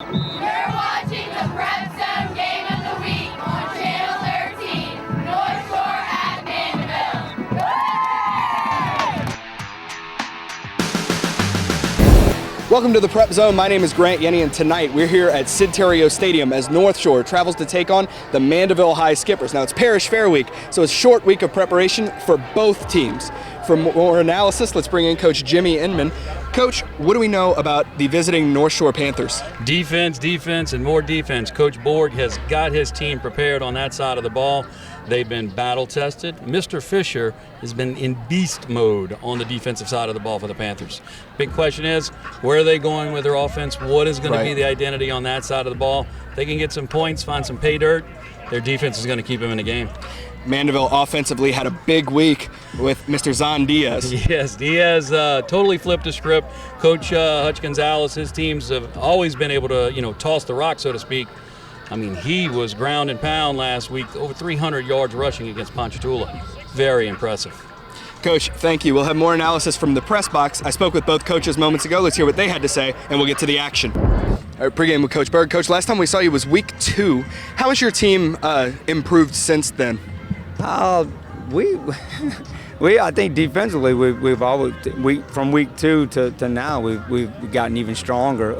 You're watching the PrepZone Game of the Week on Channel 13, Northshore at Mandeville. Welcome to the Prep Zone. My name is Grant Yenny, and tonight we're here at Sid Terrio Stadium as Northshore travels to take on the Mandeville High Skippers. Now, it's Parish Fair Week, so it's a short week of preparation for both teams. For more analysis, let's bring in Coach Jimmy Inman. Coach, what do we know about the visiting North Shore Panthers? Defense, and more defense. Coach Borg has got his team prepared on that side of the ball. They've been battle-tested. Mr. Fisher has been in beast mode on the defensive side of the ball for the Panthers. Big question is, where are they going with their offense? What is going to be the identity on that side of the ball? If they can get some points, find some pay dirt, their defense is going to keep them in the game. Mandeville offensively had a big week with Mr. Zon Diaz. Yes, Diaz totally flipped the script. Coach Hutch Gonzalez, his teams have always been able to, toss the rock, so to speak. I mean, he was ground and pound last week, over 300 yards rushing against Ponchatoula. Very impressive. Coach, thank you. We'll have more analysis from the press box. I spoke with both coaches moments ago. Let's hear what they had to say, and we'll get to the action. All right, pregame with Coach Berg. Coach, last time we saw you was week 2. How has your team improved since then? I think defensively we've always from week 2 to now we've gotten even stronger.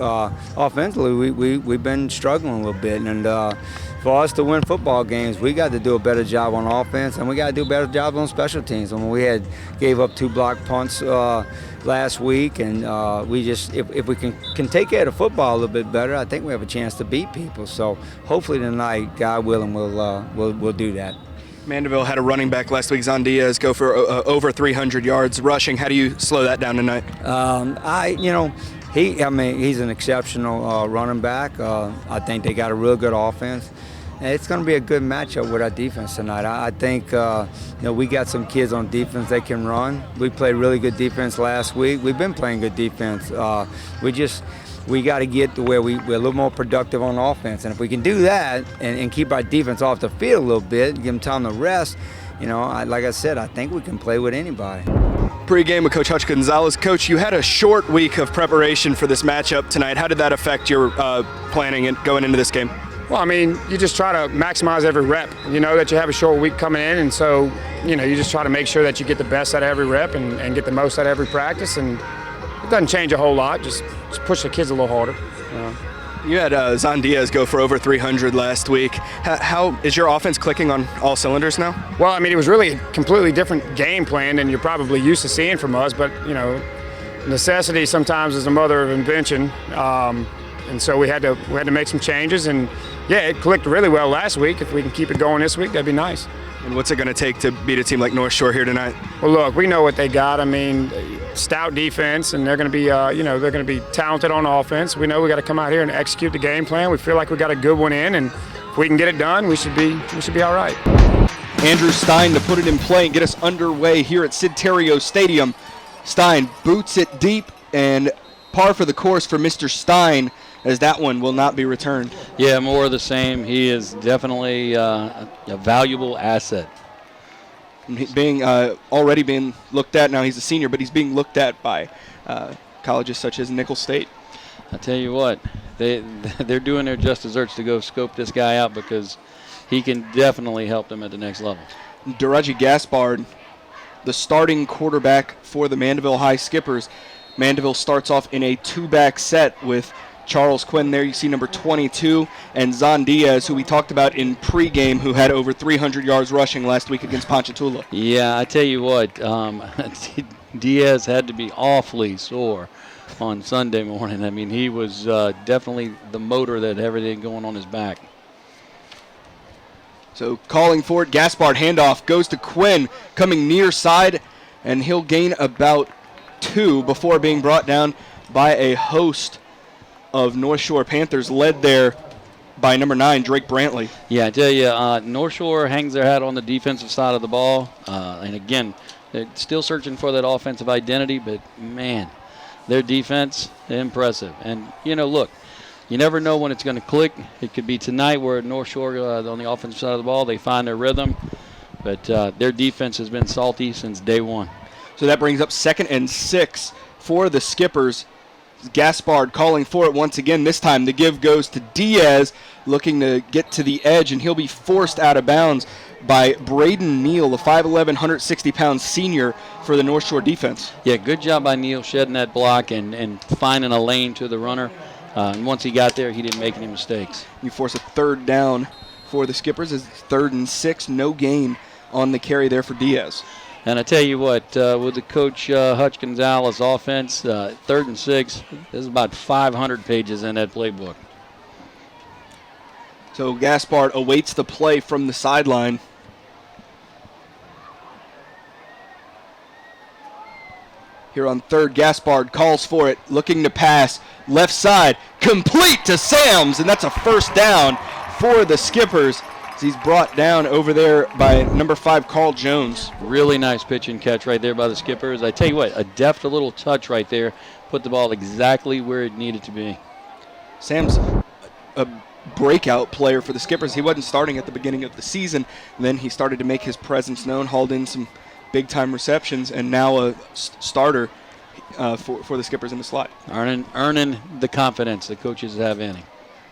Offensively we've been struggling a little bit, and for us to win football games, we got to do a better job on offense, and we got to do a better job on special teams. I mean, we gave up 2 block punts last week, and we just if we can take care of the football a little bit better, I think we have a chance to beat people. So hopefully tonight, God willing, we'll do that. Mandeville had a running back last week, Zon Diaz, go for over 300 yards rushing. How do you slow that down tonight? He's an exceptional running back. I think they got a real good offense. And it's going to be a good matchup with our defense tonight. I think we got some kids on defense that can run. We played really good defense last week. We've been playing good defense. We got to get to where we're a little more productive on offense. And if we can do that and keep our defense off the field a little bit, give them time to rest, like I said, I think we can play with anybody. Pre-game with Coach Hutch Gonzalez. Coach, you had a short week of preparation for this matchup tonight. How did that affect your planning and going into this game? Well, I mean, you just try to maximize every rep. You know that you have a short week coming in, and so, you just try to make sure that you get the best out of every rep and get the most out of every practice. And it doesn't change a whole lot. Just push the kids a little harder. You had Zon Diaz go for over 300 last week. How is your offense clicking on all cylinders now? Well, I mean, it was really a completely different game plan than you're probably used to seeing from us. But necessity sometimes is the mother of invention, and so we had to make some changes. And yeah, it clicked really well last week. If we can keep it going this week, that'd be nice. And what's it going to take to beat a team like North Shore here tonight? Well, look, we know what they got. I mean, stout defense, and they're going to be, they're going to be talented on offense. We know we got to come out here and execute the game plan. We feel like we got a good one in, and if we can get it done, we should be all right. Andrew Stein to put it in play and get us underway here at Sid Terrio Stadium. Stein boots it deep, and par for the course for Mr. Stein, as that one will not be returned. Yeah, more of the same. He is definitely a valuable asset. Already being looked at now. He's a senior, but he's being looked at by colleges such as Nicholls State. I tell you what, they're doing their just desserts to go scope this guy out, because he can definitely help them at the next level. Duraji Gaspard, the starting quarterback for the Mandeville High Skippers. Mandeville starts off in a 2-back set with Charles Quinn there. You see number 22, and Zon Diaz, who we talked about in pregame, who had over 300 yards rushing last week against Ponchatoula. Yeah, I tell you what, Diaz had to be awfully sore on Sunday morning. I mean, he was definitely the motor that had everything going on his back. So calling for it, Gaspard handoff goes to Quinn, coming near side, and he'll gain about 2 before being brought down by a host of North Shore Panthers, led there by number 9, Drake Brantley. Yeah, I tell you, North Shore hangs their hat on the defensive side of the ball. And again, they're still searching for that offensive identity, but man, their defense, impressive. And, look, you never know when it's going to click. It could be tonight where North Shore, on the offensive side of the ball, they find their rhythm. But their defense has been salty since day one. So that brings up 2nd and 6 for the Skippers. Gaspard calling for it once again. This time the give goes to Diaz, looking to get to the edge, and he'll be forced out of bounds by Braden Neal, the 5'11", 160-pound senior for the North Shore defense. Yeah, good job by Neal shedding that block and finding a lane to the runner. And once he got there, he didn't make any mistakes. You force a third down for the Skippers. It's 3rd and 6, no gain on the carry there for Diaz. And I tell you what, with the coach Hutch Gonzalez offense, 3rd and 6, there's about 500 pages in that playbook. So Gaspard awaits the play from the sideline. Here on 3rd, Gaspard calls for it, looking to pass left side, complete to Sams, and that's a first down for the Skippers. He's brought down over there by number 5, Carl Jones. Really nice pitch and catch right there by the Skippers. I tell you what, a deft little touch right there, put the ball exactly where it needed to be. Sam's a breakout player for the Skippers. He wasn't starting at the beginning of the season, and then he started to make his presence known, hauled in some big-time receptions, and now a starter for the Skippers in the slot. Earning the confidence the coaches have in him.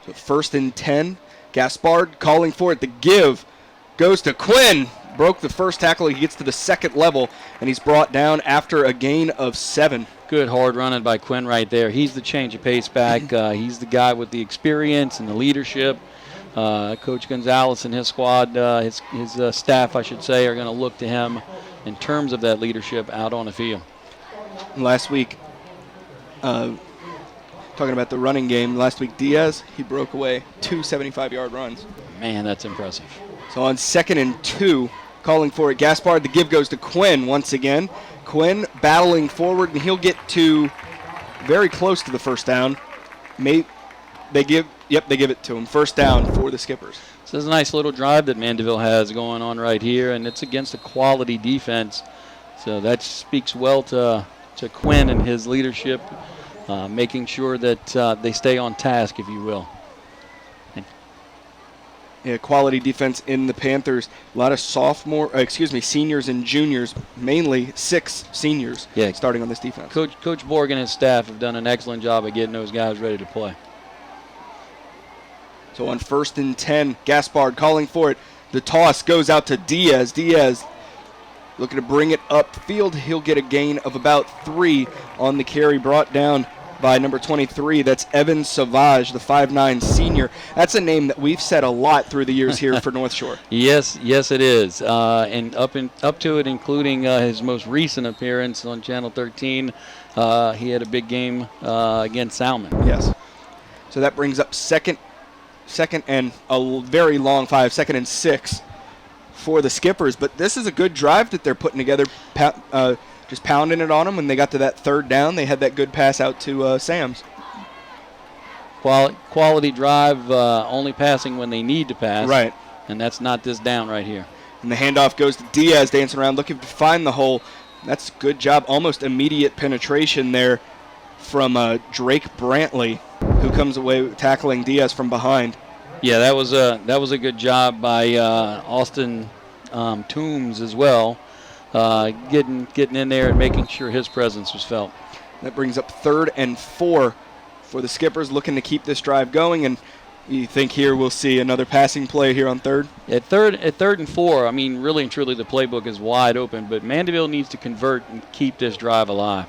So 1st and 10. Gaspard calling for it. The give goes to Quinn. Broke the first tackle. He gets to the 2nd level, and he's brought down after a gain of 7. Good hard running by Quinn right there. He's the change of pace back. He's the guy with the experience and the leadership. Coach Gonzalez and his squad, his staff, I should say, are going to look to him in terms of that leadership out on the field. Last week, talking about the running game, last week Diaz, he broke away 2 75-yard runs. Man, that's impressive. So on 2nd and 2, calling for it, Gaspard, the give goes to Quinn once again. Quinn battling forward, and he'll get to very close to the first down. They give it to him. First down for the Skippers. This is a nice little drive that Mandeville has going on right here, and it's against a quality defense. So that speaks well to Quinn and his leadership, making sure that they stay on task, if you will. Yeah, quality defense in the Panthers. A lot of seniors and juniors, mainly 6 seniors starting on this defense. Coach Borg and his staff have done an excellent job of getting those guys ready to play. So on 1st and 10, Gaspard calling for it. The toss goes out to Diaz. Diaz looking to bring it upfield. He'll get a gain of about 3 on the carry, brought down by number 23. That's Evan Savage, the 5'9" senior. That's a name that we've said a lot through the years here for North Shore. Yes, it is. And up to it, including his most recent appearance on Channel 13, he had a big game against Salmon. Yes. So that brings up second and a very long 5, 2nd and 6 for the Skippers. But this is a good drive that they're putting together, just pounding it on them. When they got to that 3rd down, they had that good pass out to Sams. Quality drive, only passing when they need to pass. Right. And that's not this down right here. And the handoff goes to Diaz, dancing around, looking to find the hole. That's a good job. Almost immediate penetration there from Drake Brantley, who comes away tackling Diaz from behind. Yeah, that was a good job by Austin Toombs as well, getting in there and making sure his presence was felt. That brings up 3rd and 4 for the Skippers, looking to keep this drive going. And you think here we'll see another passing play here on 3rd? At 3rd and 4, I mean, really and truly the playbook is wide open, but Mandeville needs to convert and keep this drive alive.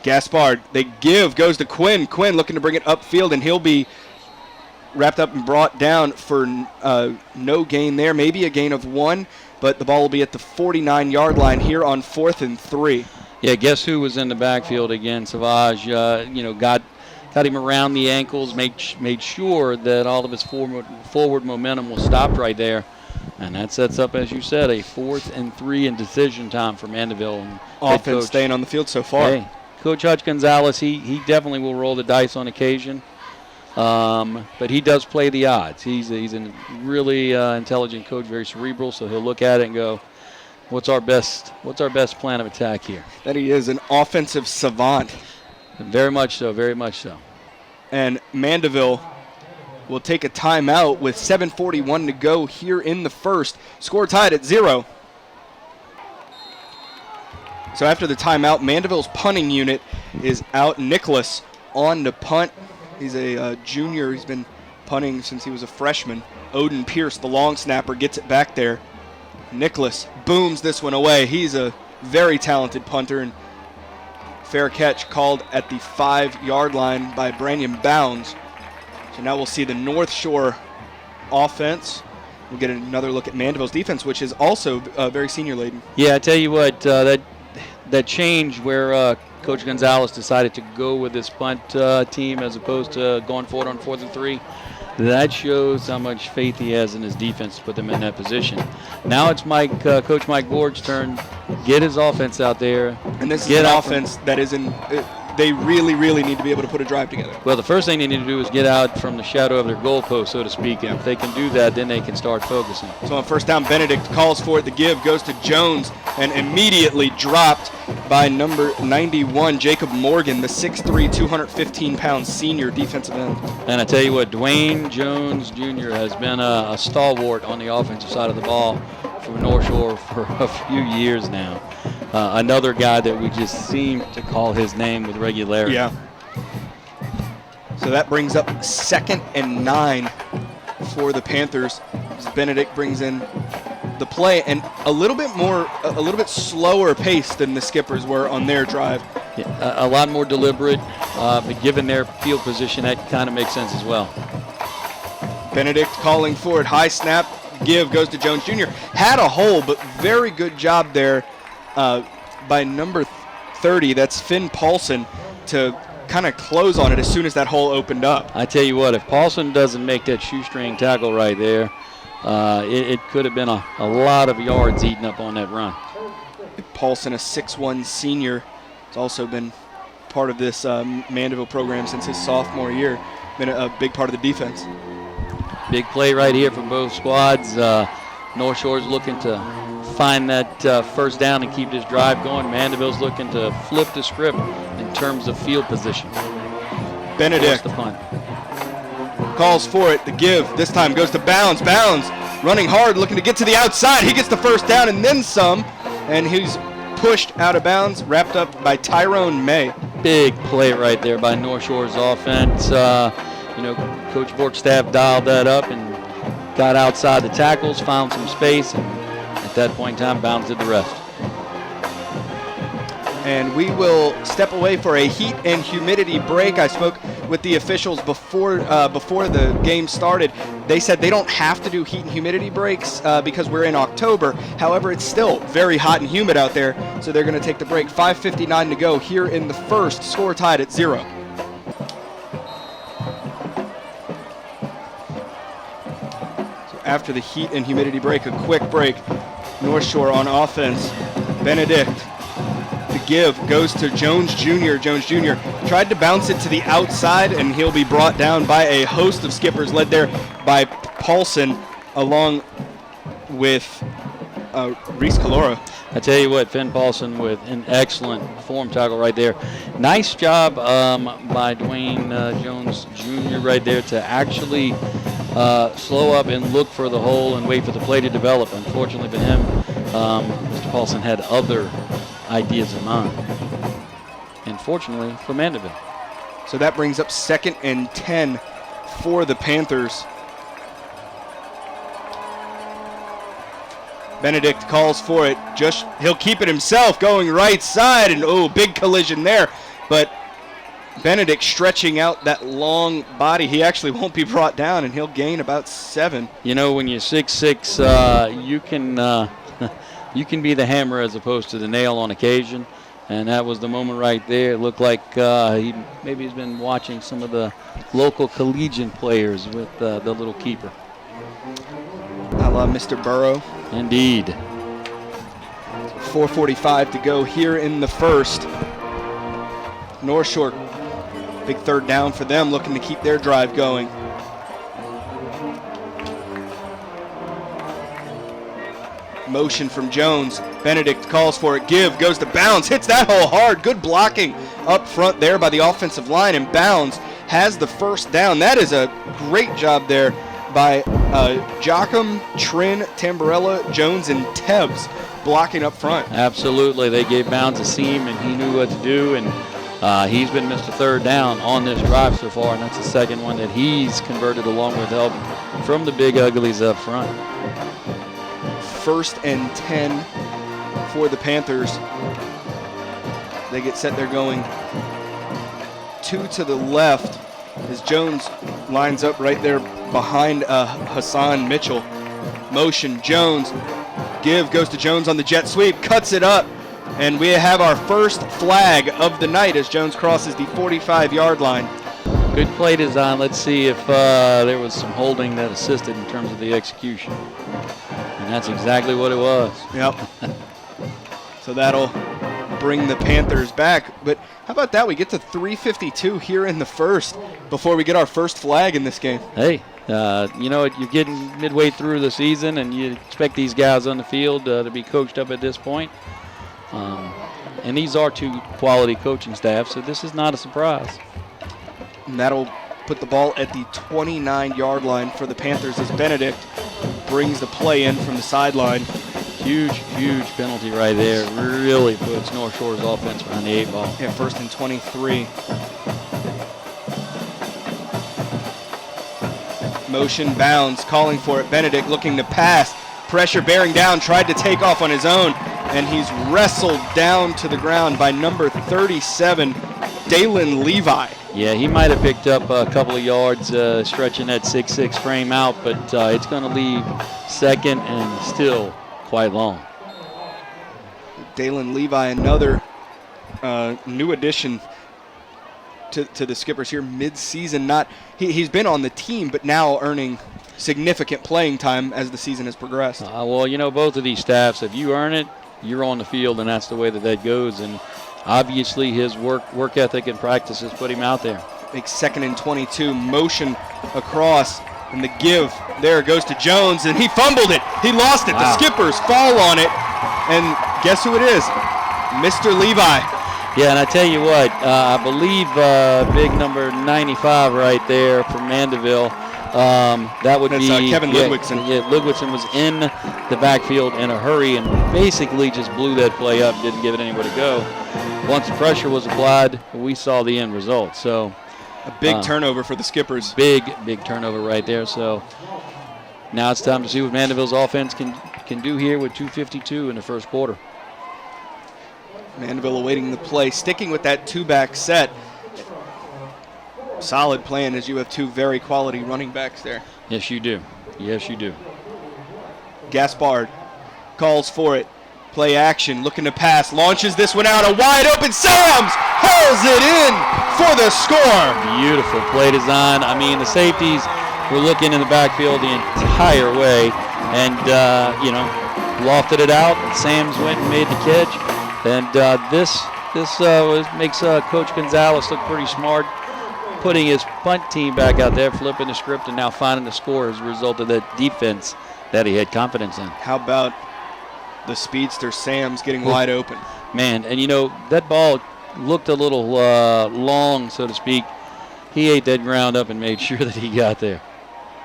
Gaspard, they goes to Quinn. Quinn looking to bring it upfield, and he'll be wrapped up and brought down for no gain there. Maybe a gain of 1, but the ball will be at the 49-yard line here on 4th and 3. Yeah, guess who was in the backfield again? Savage, got him around the ankles, made sure that all of his forward momentum was stopped right there. And that sets up, as you said, a 4th and 3 in decision time for Mandeville. And offense staying on the field so far. Hey, Coach Hutch Gonzalez, he definitely will roll the dice on occasion. But he does play the odds. He's a really intelligent coach, very cerebral, so he'll look at it and go, what's our best plan of attack here? That he is an offensive savant. Very much so, very much so. And Mandeville will take a timeout with 7:41 to go here in the first. Score tied at 0. So after the timeout, Mandeville's punting unit is out. Nicholas on to punt. He's a junior. He's been punting since he was a freshman. Odin Pierce, the long snapper, gets it back there. Nicholas booms this one away. He's a very talented punter, and fair catch called at the 5-yard line by Branyan Bounds. So now we'll see the North Shore offense. We'll get another look at Mandeville's defense, which is also very senior-laden. Yeah, I tell you what, that change where Coach Gonzalez decided to go with this punt team as opposed to going forward on 4th and 3, that shows how much faith he has in his defense to put them in that position. Now it's Coach Mike Borg's turn. Get his offense out there. And this is an offense that is in they really, really need to be able to put a drive together. Well, the first thing they need to do is get out from the shadow of their goalpost, so to speak. And if they can do that, then they can start focusing. So on first down, Benedict calls for it. The give goes to Jones and immediately dropped by number 91, Jacob Morgan, the 6'3", 215-pound senior defensive end. And I tell you what, Dwayne Jones Jr. has been a stalwart on the offensive side of the ball for North Shore for a few years now. Another guy that we just seem to call his name with regularity. Yeah. So that brings up 2nd and 9 for the Panthers. As Benedict brings in the play, and a little bit slower pace than the Skippers were on their drive. Yeah, a lot more deliberate, but given their field position, that kind of makes sense as well. Benedict calling for it. High snap, give goes to Jones Jr. Had a hole, but very good job there by number 30, that's Finn Paulson, to kind of close on it as soon as that hole opened up. I tell you what, if Paulson doesn't make that shoestring tackle right there, it could have been a lot of yards eaten up on that run. Paulson, a 6'1" senior, has also been part of this Mandeville program since his sophomore year. Been a big part of the defense. Big play right here from both squads. North Shore's looking to find that first down and keep this drive going. Mandeville's looking to flip the script in terms of field position. Benedict the punt. Calls for it. The give this time goes to Bounds. Bounds running hard, looking to get to the outside. He gets the first down and then some, and he's pushed out of bounds, wrapped up by Tyrone May. Big play right there by North Shore's offense. Coach Bork's staff dialed that up and got outside the tackles, found some space, and at that point in time, Bounds did the rest. And we will step away for a heat and humidity break. I spoke with the officials before the game started. They said they don't have to do heat and humidity breaks because we're in October. However, it's still very hot and humid out there, so they're going to take the break. 5:59 to go here in the first. Score tied at 0. So after the heat and humidity break, a quick break. North Shore on offense. Benedict. The give goes to Jones Jr. Jones Jr. tried to bounce it to the outside, and he'll be brought down by a host of skippers led there by Paulson along with Reese Calora. I tell you what, Finn Paulson with an excellent form tackle right there. Nice job by Dwayne Jones Jr. right there to actually slow up and look for the hole and wait for the play to develop. Unfortunately for him, Mr. Paulson had other ideas in mind. And fortunately for Mandeville. So that brings up 2nd and 10 for the Panthers. Benedict calls for it. He'll keep it himself, going right side, and big collision there. But Benedict stretching out that long body. He actually won't be brought down, and he'll gain about 7. You know, when you're 6'6", you can be the hammer as opposed to the nail on occasion. And that was the moment right there. It looked like he's been watching some of the local collegiate players with the little keeper. A la Mr. Burrow. Indeed. 4:45 to go here in the first. North Shore, big third down for them, looking to keep their drive going. Motion from Jones. Benedict calls for it. Give goes to Bounds. Hits that hole hard. Good blocking up front there by the offensive line, and Bounds has the first down. That is a great job there by Joachim, Trin, Tamborella, Jones, and Tebbs blocking up front. Absolutely. They gave Bounds a seam, and he knew what to do. And He's been Mr. Third Down on this drive so far, and that's the second one that he's converted along with help from the big uglies up front. 1st and 10 for the Panthers. They get set, they're going 2 to the left as Jones lines up right there behind Hassan Mitchell. Motion, Jones, give, goes to Jones on the jet sweep, cuts it up, and we have our first flag of the night as Jones crosses the 45-yard line. Good play design. Let's see if there was some holding that assisted in terms of the execution. And that's exactly what it was. Yep. So that'll bring the Panthers back. But how about that? We get to 3:52 here in the first before we get our first flag in this game. Hey, you know, you're getting midway through the season, and you expect these guys on the field to be coached up at this point. And these are 2 quality coaching staffs, so this is not a surprise. And that'll put the ball at the 29-yard line for the Panthers as Benedict brings the play in from the sideline. Huge penalty right there. Really puts North Shore's offense behind the 8 ball. Yeah, 1st and 23. Motion, bounds, calling for it. Benedict looking to pass. Pressure bearing down, tried to take off on his own, and he's wrestled down to the ground by number 37, Dalen Levi. Yeah, he might have picked up a couple of yards stretching that 6'6" frame out, but it's going to leave second and still quite long. Dalen Levi, another new addition to the Skippers here mid-season. He's been on the team, but now earning significant playing time as the season has progressed. Well, you know, both of these staffs, if you earn it, you're on the field, and that's the way that goes. And obviously his work ethic and practice has put him out there. Makes 2nd and 22, motion across, and the give there goes to Jones, and he fumbled it. He lost it. Wow. The Skippers fall on it, and guess who it is? Mr. Levi. Yeah, and I tell you what, I believe big number 95 right there from Mandeville. That would be Kevin Ludwigson. Yeah, Ludwigson was in the backfield in a hurry and basically just blew that play up, didn't give it anywhere to go. Once the pressure was applied, we saw the end result. So a big turnover for the Skippers. Big turnover right there. So now it's time to see what Mandeville's offense can do here with 2:52 in the first quarter. Mandeville awaiting the play, sticking with that 2-back set. Solid plan as you have 2 very quality running backs there. Yes, you do. Yes, you do. Gaspard calls for it. Play action, looking to pass, launches this one out. A wide open Sams hauls it in for the score. Beautiful play design. I mean, the safeties were looking in the backfield the entire way and, lofted it out. And Sams went and made the catch. And this makes Coach Gonzalez look pretty smart, putting his punt team back out there, flipping the script, and now finding the score as a result of that defense that he had confidence in. How about the speedster Sams getting wide open? Man, and that ball looked a little long, so to speak. He ate that ground up and made sure that he got there.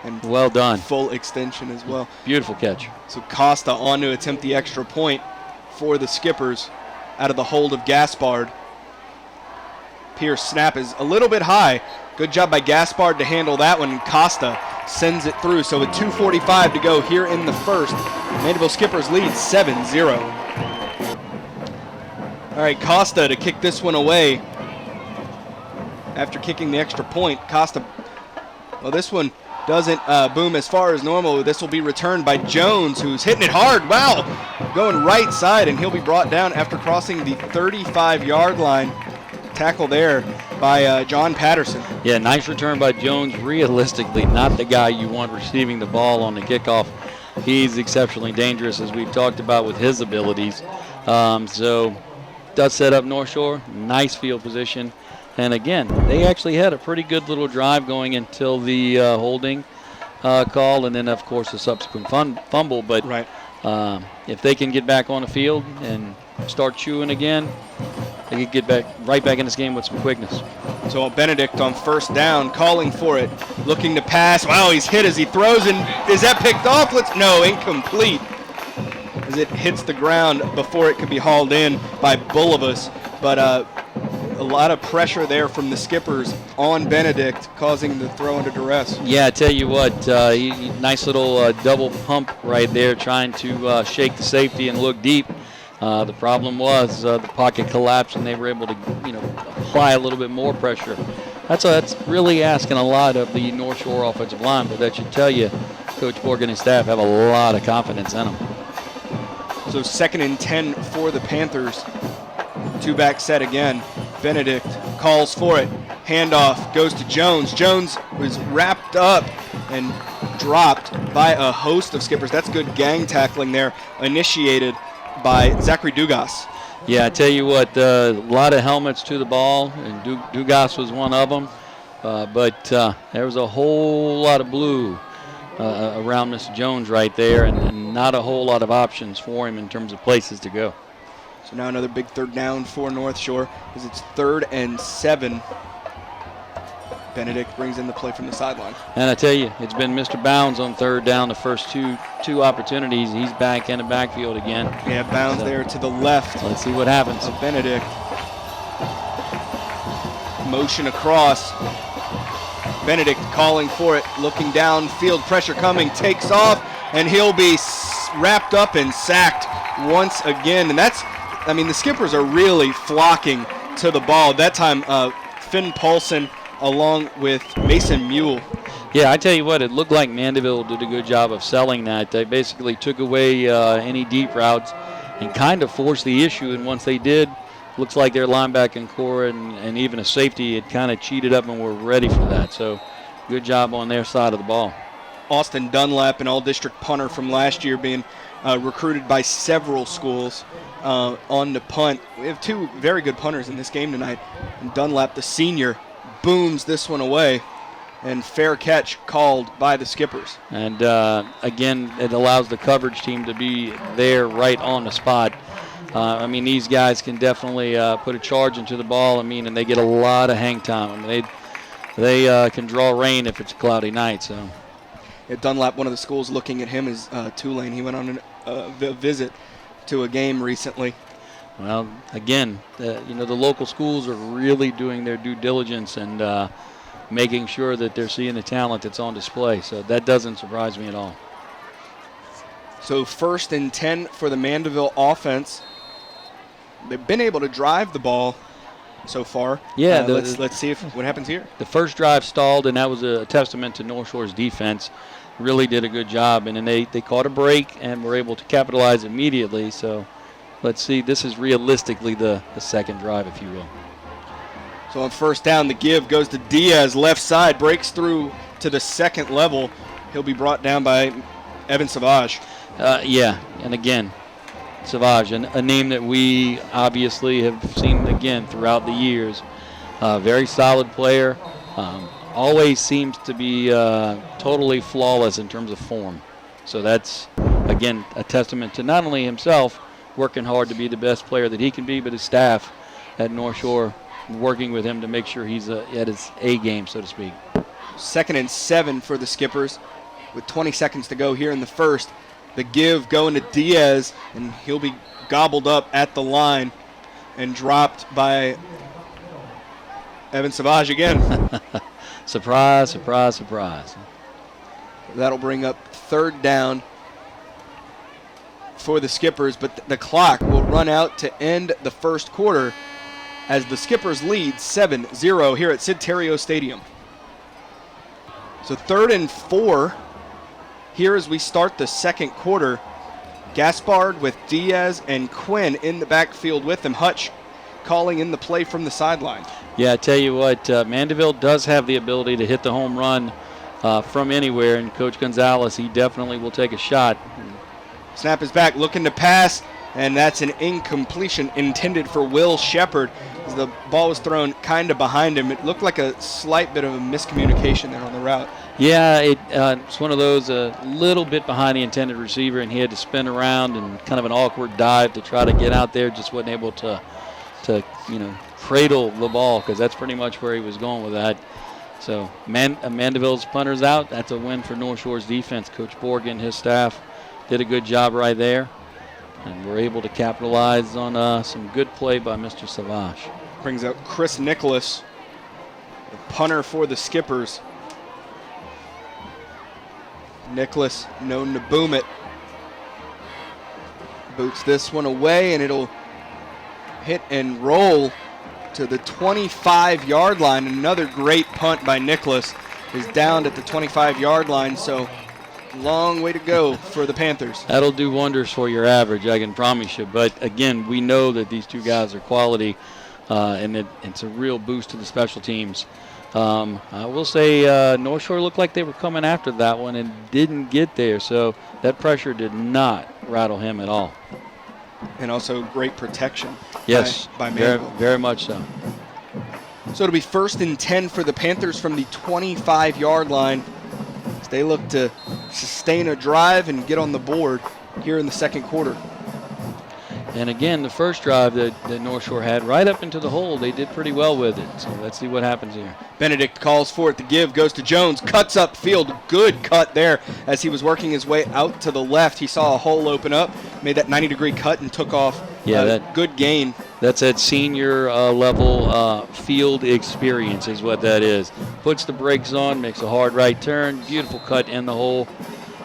And well done. Full extension as well. Beautiful catch. So Costa on to attempt the extra point for the Skippers out of the hold of Gaspard. Pierce snap is a little bit high. Good job by Gaspard to handle that one. Costa sends it through. So with 2:45 to go here in the first, Mandeville Skippers lead 7-0. All right, Costa to kick this one away. After kicking the extra point, Costa, well, this one doesn't boom as far as normal. This will be returned by Jones, who's hitting it hard. Wow, going right side, and he'll be brought down after crossing the 35-yard line. Tackle there by John Patterson. Yeah, nice return by Jones. Realistically, not the guy you want receiving the ball on the kickoff. He's exceptionally dangerous, as we've talked about with his abilities. So does set up North Shore. Nice field position. And again, they actually had a pretty good little drive going until the holding call, and then, of course, the subsequent fumble. But right. If they can get back on the field and start chewing again, they could get right back in this game with some quickness. So Benedict on first down, calling for it, looking to pass. Wow, he's hit as he throws, and is that picked off? No, incomplete, as it hits the ground before it could be hauled in by Bullivus. But a lot of pressure there from the skippers on Benedict, causing the throw under duress. Yeah, I tell you what, nice little double pump right there, trying to shake the safety and look deep. The problem was the pocket collapsed, and they were able to, apply a little bit more pressure. That's really asking a lot of the North Shore offensive line, but that should tell you Coach Borg and his staff have a lot of confidence in them. So 2nd and 10 for the Panthers. Two-back set again. Benedict calls for it. Handoff goes to Jones. Jones was wrapped up and dropped by a host of skippers. That's good gang tackling there, initiated by Zachary Dugas. Yeah, I tell you what, a lot of helmets to the ball, and Dugas was one of them. But there was a whole lot of blue around Mr. Jones right there, and not a whole lot of options for him in terms of places to go. So now another big third down for North Shore as it's 3rd and 7. Benedict brings in the play from the sideline. And I tell you, it's been Mr. Bounds on 3rd down the first two opportunities. He's back in the backfield again. Yeah, Bounds there to the left. Let's see what happens. Of Benedict. Motion across. Benedict calling for it, looking downfield, pressure coming, takes off, and he'll be wrapped up and sacked once again. And the skippers are really flocking to the ball. That time, Finn Paulson along with Mason Mule. Yeah, I tell you what, it looked like Mandeville did a good job of selling that. They basically took away any deep routes and kind of forced the issue, and once they did, looks like their linebacking core and even a safety had kind of cheated up and were ready for that. So good job on their side of the ball. Austin Dunlap, an all-district punter from last year, being recruited by several schools on the punt. We have two very good punters in this game tonight. And Dunlap, the senior, booms this one away, and fair catch called by the skippers. And again, it allows the coverage team to be there right on the spot. These guys can definitely put a charge into the ball, and they get a lot of hang time. They can draw rain if it's a cloudy night. So, At Dunlap, one of the schools looking at him is Tulane. He went on a visit to a game recently. Well, again, the local schools are really doing their due diligence and making sure that they're seeing the talent that's on display. So that doesn't surprise me at all. So 1st and 10 for the Mandeville offense. They've been able to drive the ball so far. Yeah, let's see what happens here. The first drive stalled, and that was a testament to North Shore's defense. Really did a good job, and then they caught a break and were able to capitalize immediately. So let's see. This is realistically the second drive, if you will. So on 1st down, the give goes to Diaz, left side, breaks through to the second level. He'll be brought down by Evan Savage. And again, Savage, a name that we obviously have seen again throughout the years. Very solid player. Always seems to be totally flawless in terms of form. So that's, again, a testament to not only himself working hard to be the best player that he can be, but his staff at North Shore working with him to make sure he's at his A game, so to speak. 2nd and 7 for the skippers with 20 seconds to go here in the first. The give going to Diaz, and he'll be gobbled up at the line and dropped by Evan Savage again. Surprise, surprise, surprise. That'll bring up 3rd down for the skippers, but the clock will run out to end the first quarter as the skippers lead 7-0 here at Sid Terrio Stadium. So 3rd and 4 here as we start the second quarter. Gaspard with Diaz and Quinn in the backfield with him. Hutch calling in the play from the sideline. Yeah, I tell you what, Mandeville does have the ability to hit the home run from anywhere, and Coach Gonzalez, he definitely will take a shot. Snap is back, looking to pass, and that's an incompletion intended for Will Shepard. As the ball was thrown kind of behind him, it looked like a slight bit of a miscommunication there on the route. Yeah, it's one of those a little bit behind the intended receiver, and he had to spin around and kind of an awkward dive to try to get out there. Just wasn't able to cradle the ball, because that's pretty much where he was going with that. So Mandeville's punter's out. That's a win for North Shore's defense. Coach Borg and his staff did a good job right there, and we're able to capitalize on some good play by Mr. Savage. Brings out Chris Nicholas, the punter for the Skippers. Nicholas known to boom it. Boots this one away, and it'll hit and roll to the 25-yard line. Another great punt by Nicholas is down at the 25-yard line, so long way to go for the Panthers. That'll do wonders for your average, I can promise you. But, again, we know that these two guys are quality, and it's a real boost to the special teams. I will say Northshore looked like they were coming after that one and didn't get there, so that pressure did not rattle him at all. And also great protection yes, by Mandeville. Very much so. So it'll be 1st and 10 for the Panthers from the 25-yard line as they look to sustain a drive and get on the board here in the second quarter. And again, the first drive that North Shore had right up into the hole, they did pretty well with it. So let's see what happens here. Benedict calls for it. The give goes to Jones. Cuts up field. Good cut there as he was working his way out to the left. He saw a hole open up, made that 90-degree cut and took off. Yeah, good gain. That's that senior level field experience is what that is. Puts the brakes on, makes a hard right turn, beautiful cut in the hole,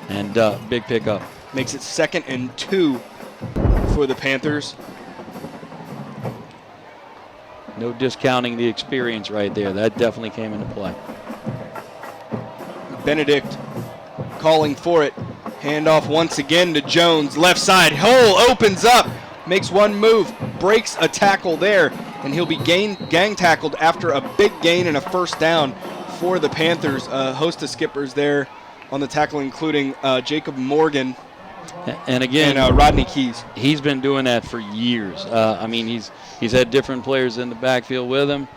and big pickup. Makes it 2nd and 2 for the Panthers. No discounting the experience right there. That definitely came into play. Benedict calling for it. Handoff once again to Jones. Left side. Hole opens up. Makes one move. Breaks a tackle there. And he'll be gang tackled after a big gain and a first down for the Panthers. A host of skippers there on the tackle, including Jacob Morgan. And again, and Rodney Keys. He's been doing that for years. I mean, he's had different players in the backfield with him,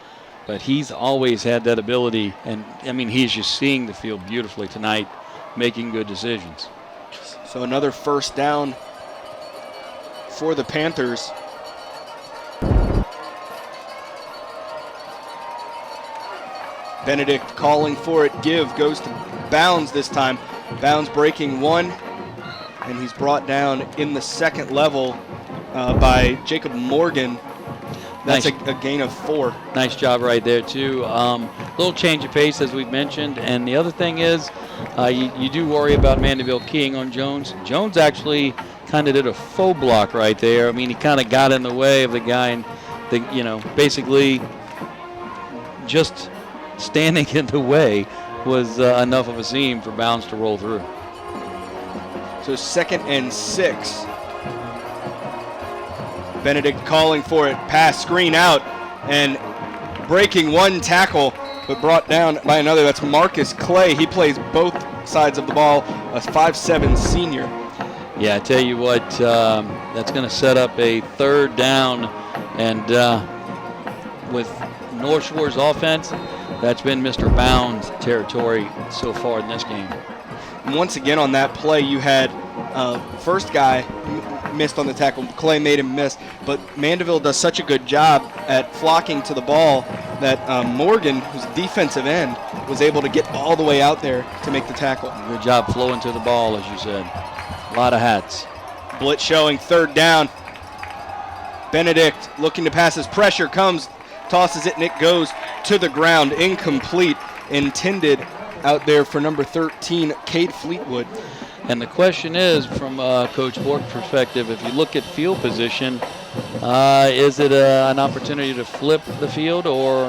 but he's always had that ability. And, I mean, he's just seeing the field beautifully tonight, making good decisions. So another first down for the Panthers. Benedict calling for it. Give goes to Bounds this time. Bounds breaking one. And he's brought down in the second level by Jacob Morgan. That's nice. a gain of 4. Nice job right there, too. Little change of pace, as we've mentioned. And the other thing is you do worry about Mandeville keying on Jones. Jones actually kind of did a faux block right there. I mean, he kind of got in the way of the guy and, basically just standing in the way was enough of a seam for Bounds to roll through. So 2nd and 6. Benedict calling for it. Pass, screen out, and breaking one tackle, but brought down by another. That's Marcus Clay. He plays both sides of the ball, a 5'7" senior. Yeah, I tell you what, that's going to set up a 3rd down, and with North Shore's offense, that's been Mr. Bounds' territory so far in this game. Once again on that play, you had first guy missed on the tackle. Clay made him miss, but Mandeville does such a good job at flocking to the ball that Morgan, who's a defensive end, was able to get all the way out there to make the tackle. Good job flowing to the ball, as you said. A lot of hats. Blitz showing 3rd down. Benedict looking to pass. His pressure comes, tosses it, and it goes to the ground. Incomplete. Intended out there for number 13, Cade Fleetwood. And the question is, from Coach Bork's perspective, if you look at field position, is it an opportunity to flip the field, or,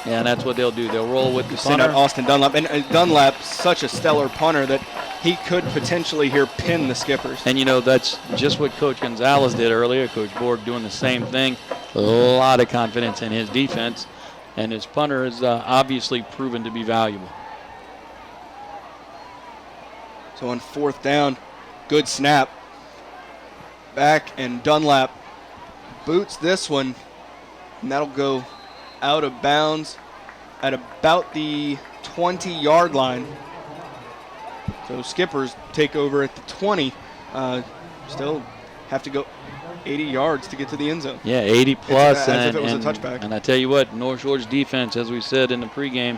and that's what they'll do. They'll roll with the punter. Send out Austin Dunlap. And Dunlap, such a stellar punter that he could potentially here pin the Skippers. And, that's just what Coach Gonzalez did earlier. Coach Bork doing the same thing. A lot of confidence in his defense. And his punter is obviously proven to be valuable. So on 4th down, good snap. Back, and Dunlap boots this one, and that'll go out of bounds at about the 20-yard line. So Skippers take over at the 20. Still have to go 80 yards to get to the end zone. Yeah, 80 plus. As if it was a touchback. And I tell you what, North Shore's defense, as we said in the pregame,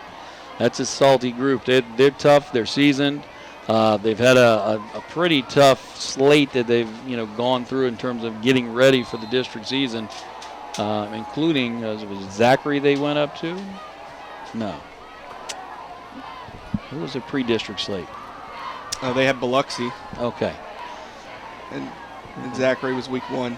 that's a salty group. They're tough. They're seasoned. They've had a pretty tough slate that they've gone through in terms of getting ready for the district season, including, was it Zachary they went up to? No. Who was the pre-district slate? They had Biloxi, Okay. and Zachary was week 1.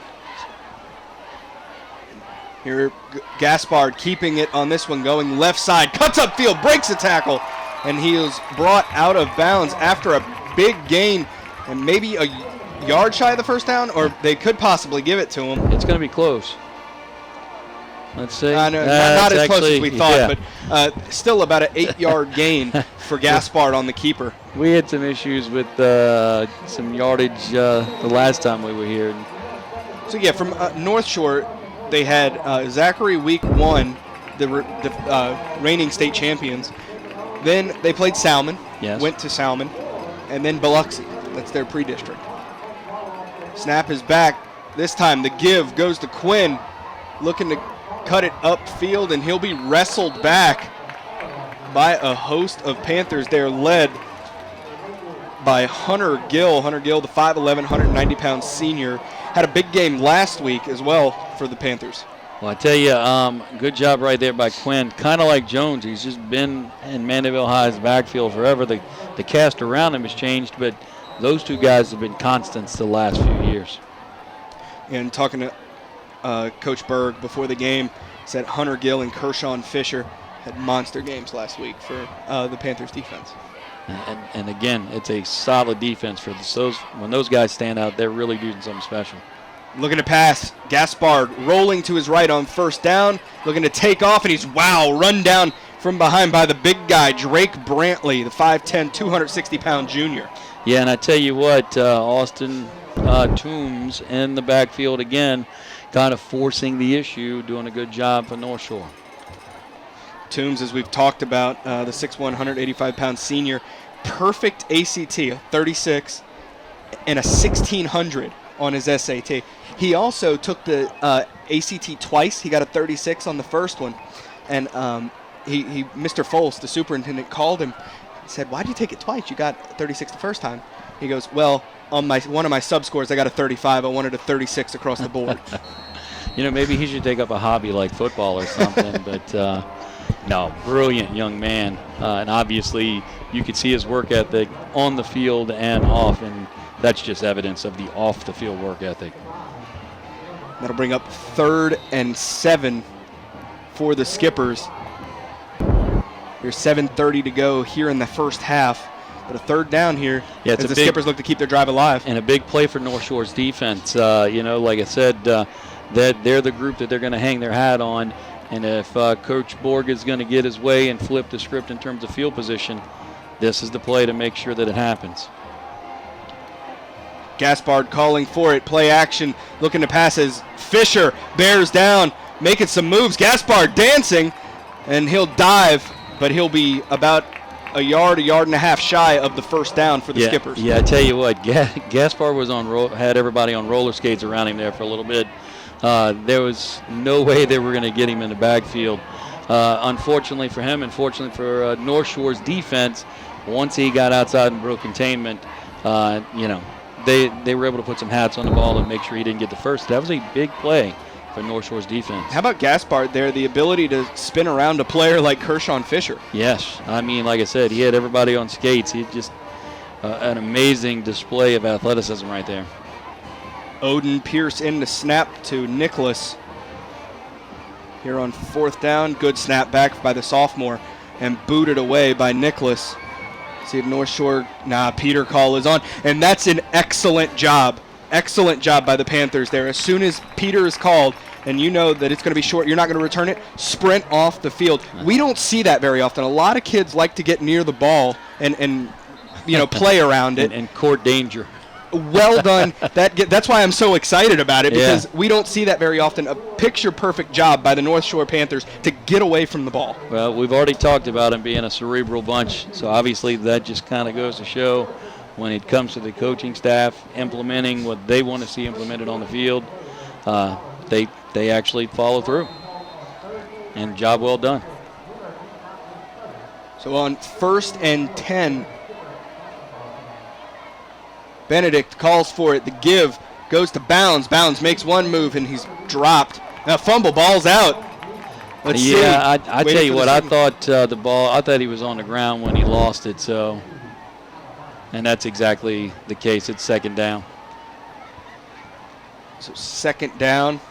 Here, Gaspard keeping it on this one, going left side, cuts upfield, breaks a tackle, and he is brought out of bounds after a big gain and maybe a yard shy of the first down, or they could possibly give it to him. It's going to be close. Let's see. Not as close as we thought, but still about an 8-yard gain for Gaspard on the keeper. We had some issues with some yardage the last time we were here. So, yeah, from North Shore, they had Zachary week 1, the reigning state champions. Then they played Salmon, went to Salmon, and then Biloxi. That's their pre-district. Snap is back. This time the give goes to Quinn, looking to cut it upfield, and he'll be wrestled back by a host of Panthers. They're led by Hunter Gill. Hunter Gill, the 5'11", 190-pound senior, had a big game last week as well for the Panthers. Well, I tell you, good job right there by Quinn. Kind of like Jones. He's just been in Mandeville High's backfield forever. The cast around him has changed, but those two guys have been constants the last few years. And talking to Coach Berg before the game, said Hunter Gill and Kershawn Fisher had monster games last week for the Panthers defense. And again, it's a solid defense for those. When those guys stand out, they're really doing something special. Looking to pass, Gaspard rolling to his right on first down, looking to take off, and he's, run down from behind by the big guy, Drake Brantley, the 5'10", 260-pound junior. Yeah, and I tell you what, Austin Toombs in the backfield again, kind of forcing the issue, doing a good job for North Shore. Toombs, as we've talked about, the 6'1", 185-pound senior, perfect ACT, a 36 and a 1600 on his SAT. He also took the ACT twice. He got a 36 on the first one, and he Mr. Foles, the superintendent, called him and said, "Why'd you take it twice? You got 36 the first time." He goes, "Well, on one of my sub scores, I got a 35. I wanted a 36 across the board." Maybe he should take up a hobby like football or something, but no, brilliant young man. And obviously, you could see his work ethic on the field and off, and that's just evidence of the off-the-field work ethic. That'll bring up 3rd and 7 for the Skippers. There's 7:30 to go here in the first half. But a third down here as the Skippers look to keep their drive alive. And a big play for North Shore's defense. Like I said, that they're the group that they're going to hang their hat on. And if Coach Borg is going to get his way and flip the script in terms of field position, this is the play to make sure that it happens. Gaspard calling for it. Play action, looking to pass as Fisher bears down, making some moves. Gaspard dancing, and he'll dive, but he'll be about a yard and a half shy of the first down for the Skippers. Yeah, I tell you what, Gaspard was had everybody on roller skates around him there for a little bit. There was no way they were going to get him in the backfield. Unfortunately for him, and fortunately for North Shore's defense, once he got outside and broke containment, they were able to put some hats on the ball and make sure he didn't get the first. That was a big play for North Shore's defense. How about Gaspard there, the ability to spin around a player like Kershawn Fisher? Yes. I mean, like I said, he had everybody on skates. He just an amazing display of athleticism right there. Odin Pierce in the snap to Nicholas. Here on 4th down, good snap back by the sophomore and booted away by Nicholas. See if North Shore, Peter call is on, and that's an excellent job. Excellent job by the Panthers there. As soon as Peter is called and you know that it's going to be short, you're not going to return it, sprint off the field. We don't see that very often. A lot of kids like to get near the ball and play around it. And court danger. Well done. That's why I'm so excited about it, because we don't see that very often. A picture-perfect job by the North Shore Panthers to get away from the ball. Well, we've already talked about them being a cerebral bunch, so obviously that just kind of goes to show when it comes to the coaching staff implementing what they want to see implemented on the field, they actually follow through. And job well done. So on 1st and 10, Benedict calls for it. The give goes to Bounds. Bounds makes one move, and he's dropped Now fumble, ball's out. Let's see. Yeah, I Waiting tell you for what, the I signal. thought I thought he was on the ground when he lost it. So, and that's exactly the case. It's second down. So second down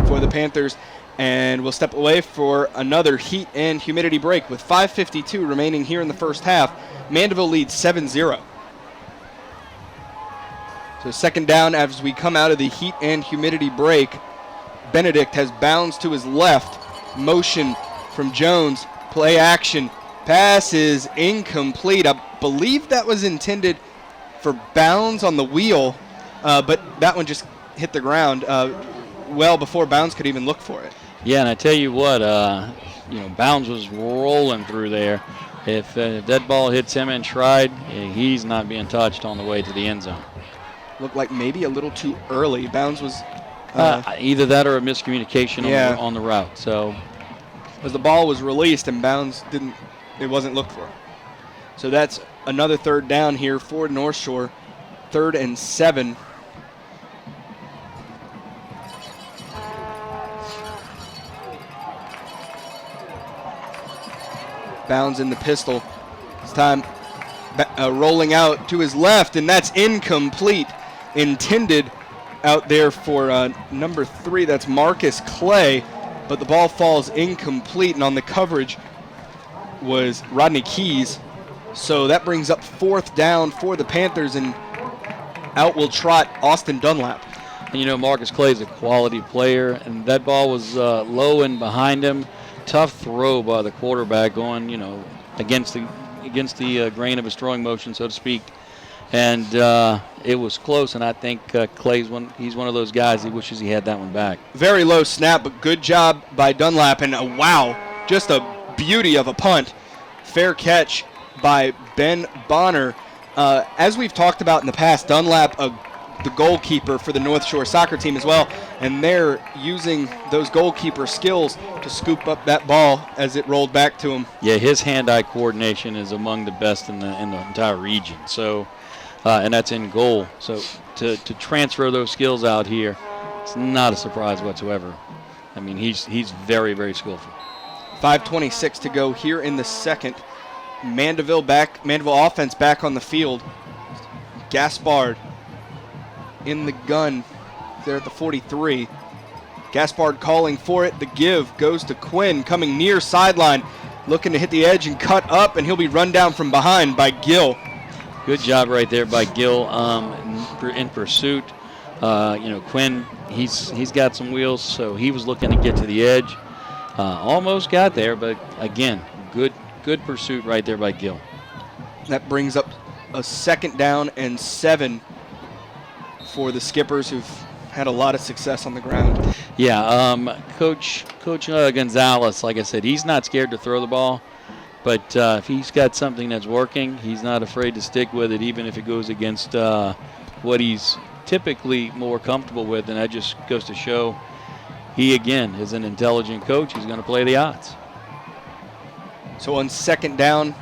for the Panthers, and we'll step away for another heat and humidity break with 5:52 remaining here in the first half. Mandeville leads 7-0. So second down as we come out of the heat and humidity break. Benedict has Bounds to his left. Motion from Jones. Play action. Pass is incomplete. I believe that was intended for Bounds on the wheel, but that one just hit the ground well before Bounds could even look for it. Yeah, and I tell you what, Bounds was rolling through there. If that ball hits him in stride, he's not being touched on the way to the end zone. Looked like maybe a little too early. Bounds was either that or a miscommunication on the route. So, as the ball was released and Bounds it wasn't looked for. So that's another third down here for North Shore. 3rd and 7. Bounds in the pistol. This time rolling out to his left, and that's incomplete. Intended out there for number 3, that's Marcus Clay, but the ball falls incomplete, and on the coverage was Rodney Keys. So that brings up 4th down for the Panthers, and out will trot Austin Dunlap. And Marcus Clay is a quality player, and that ball was low and behind him. Tough throw by the quarterback going, against the grain of his throwing motion, so to speak. And it was close, and I think he's one of those guys he wishes he had that one back. Very low snap, but good job by Dunlap, and wow, just a beauty of a punt. Fair catch by Ben Bonner. As we've talked about in the past, Dunlap, the goalkeeper for the North Shore soccer team as well, and they're using those goalkeeper skills to scoop up that ball as it rolled back to him. Yeah, his hand-eye coordination is among the best in the entire region. So, and that's in goal. So to transfer those skills out here, it's not a surprise whatsoever. I mean, he's very, very skillful. 5:26 to go here in the second. Mandeville offense back on the field. Gaspard in the gun there at the 43. Gaspard calling for it. The give goes to Quinn, coming near sideline, looking to hit the edge and cut up, and he'll be run down from behind by Gill. Good job right there by Gill in pursuit. Quinn, he's got some wheels, so he was looking to get to the edge. Almost got there, but again, good pursuit right there by Gill. That brings up a 2nd down and 7 for the Skippers, who've had a lot of success on the ground. Yeah, Coach Gonzalez, like I said, he's not scared to throw the ball, but if he's got something that's working, he's not afraid to stick with it, even if it goes against what he's typically more comfortable with, and that just goes to show he, again, is an intelligent coach. He's going to play the odds. So on 2nd down,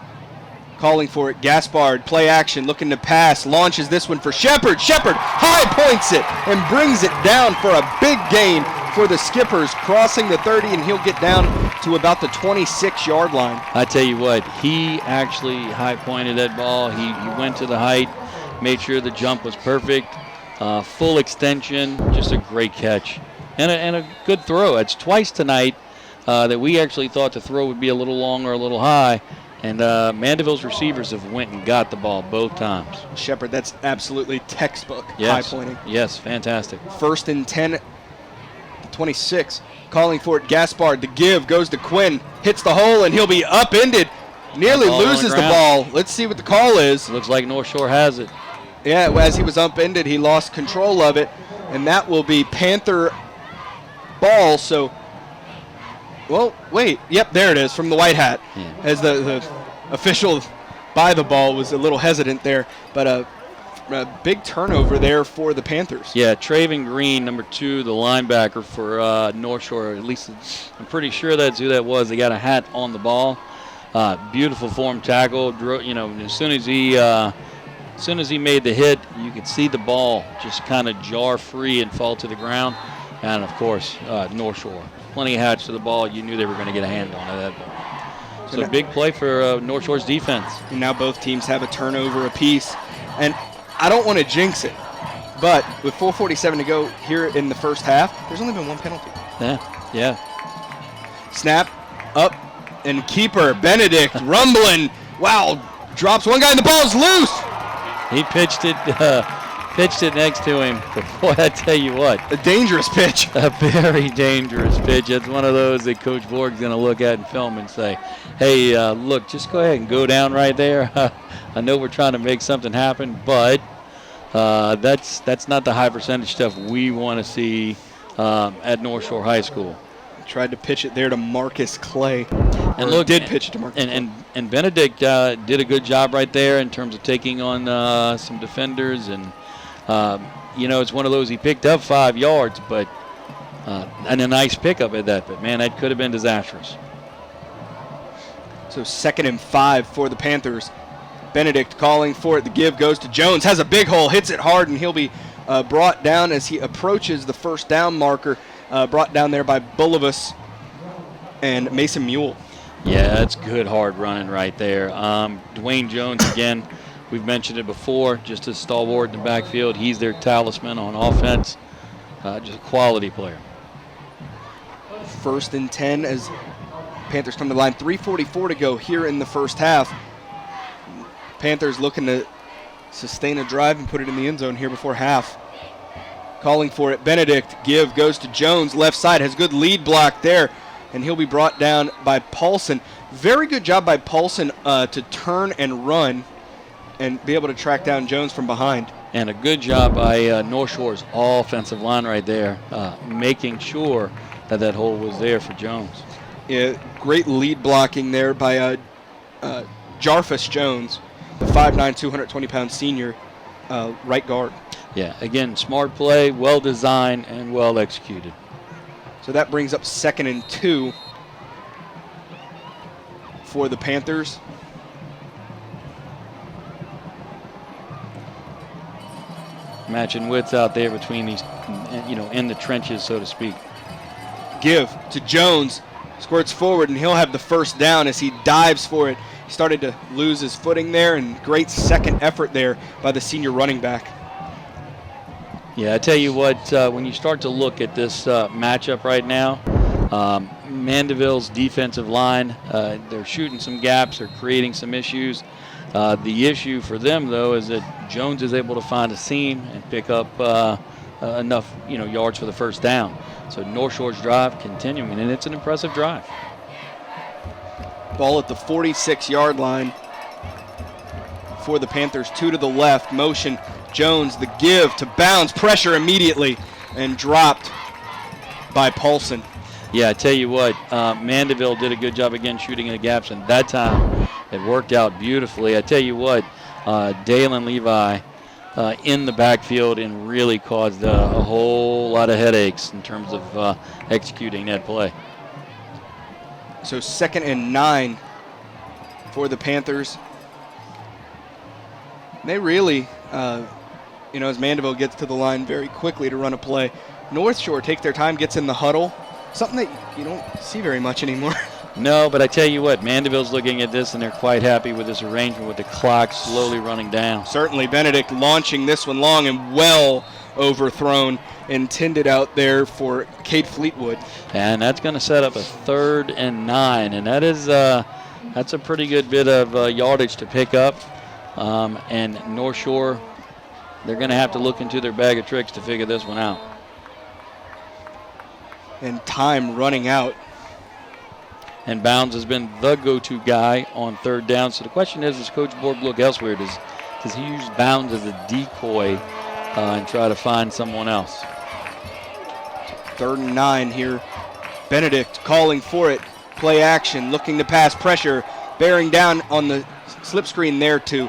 calling for it, Gaspard, play action, looking to pass, launches this one for Shepard. Shepard high points it and brings it down for a big gain for the Skippers, crossing the 30, and he'll get down to about the 26-yard line. I tell you what, he actually high pointed that ball. He went to the height, made sure the jump was perfect, full extension, just a great catch. And a good throw. It's twice tonight that we actually thought the throw would be a little long or a little high, and Mandeville's receivers have went and got the ball both times. Shepard, that's absolutely textbook high pointing. Yes, fantastic. 1st and 10, 26. Calling for it, Gaspard. The give goes to Quinn, hits the hole, and he'll be upended. Nearly loses the ball. Let's see what the call is. Looks like North Shore has it. Yeah, as he was upended, he lost control of it, and that will be Panther ball. So, well, wait. Yep, there it is from the white hat. Yeah. As the official by the ball was a little hesitant there, but a big turnover there for the Panthers. Yeah, Traven Green, number 2, the linebacker for North Shore. At least I'm pretty sure that's who that was. They got a hat on the ball. Beautiful form tackle. As soon as he made the hit, you could see the ball just kind of jar free and fall to the ground. and of course Northshore. Plenty of hatch to the ball. You knew they were going to get a hand on that ball. So big play for North Shore's defense. And now both teams have a turnover apiece. And I don't want to jinx it, but with 4:47 to go here in the first half, there's only been one penalty. Yeah. Snap, up, and keeper, Benedict, rumbling. Wow, drops one guy and the ball's loose. He pitched it next to him. But boy, I tell you what. A dangerous pitch. A very dangerous pitch. It's one of those that Coach Borg's going to look at in film and say, hey, look, just go ahead and go down right there. I know we're trying to make something happen, but that's not the high percentage stuff we want to see at North Shore High School. Tried to pitch it there to Marcus Clay. And look, pitch it to Marcus Clay. And Benedict did a good job right there in terms of taking on some defenders. And, it's one of those, he picked up 5 yards, but and a nice pickup at that. But, man, that could have been disastrous. So 2nd and 5 for the Panthers. Benedict calling for it. The give goes to Jones. Has a big hole, hits it hard, and he'll be brought down as he approaches the first down marker. Brought down there by Bullivus and Mason Mule. Yeah, that's good hard running right there. Dwayne Jones, again, we've mentioned it before, just a stalwart in the backfield. He's their talisman on offense. Just a quality player. 1st and 10 as Panthers come to the line. 3:44 to go here in the first half. Panthers looking to sustain a drive and put it in the end zone here before half. Calling for it, Benedict, give goes to Jones, left side, has good lead block there, and he'll be brought down by Paulson. Very good job by Paulson to turn and run and be able to track down Jones from behind. And a good job by North Shore's offensive line right there, making sure that hole was there for Jones. Yeah, great lead blocking there by Jarvis Jones, the 5'9", 220-pound senior right guard. Yeah, again, smart play, well designed, and well executed. So that brings up 2nd and 2 for the Panthers. Matching widths out there between these, in the trenches, so to speak. Give to Jones, squirts forward, and he'll have the first down as he dives for it. He started to lose his footing there, and great second effort there by the senior running back. Yeah, I tell you what, when you start to look at this matchup right now, Mandeville's defensive line, they're shooting some gaps, they're creating some issues. The issue for them, though, is that Jones is able to find a seam and pick up enough yards for the first down. So North Shore's drive continuing, and it's an impressive drive. Ball at the 46-yard line for the Panthers. 2 to the left, motion. Jones, the give to bounds, pressure immediately, and dropped by Paulson. Yeah, I tell you what, Mandeville did a good job again shooting in the gaps, and that time it worked out beautifully. I tell you what, Dalen Levi in the backfield and really caused a whole lot of headaches in terms of executing that play. So 2nd and 9 for the Panthers. They really, as Mandeville gets to the line very quickly to run a play, North Shore takes their time, gets in the huddle, something that you don't see very much anymore. No, but I tell you what, Mandeville's looking at this, and they're quite happy with this arrangement with the clock slowly running down. Certainly, Benedict launching this one long and well overthrown, intended out there for Cade Fleetwood. And that's going to set up a 3rd and 9, and that's a pretty good bit of yardage to pick up. And North Shore, they're going to have to look into their bag of tricks to figure this one out. And time running out. And Bounds has been the go-to guy on 3rd down. So the question is, does Coach Borg look elsewhere? Does he use Bounds as a decoy and try to find someone else? 3rd and 9 here. Benedict calling for it. Play action, looking to pass, pressure, bearing down on the slip screen there to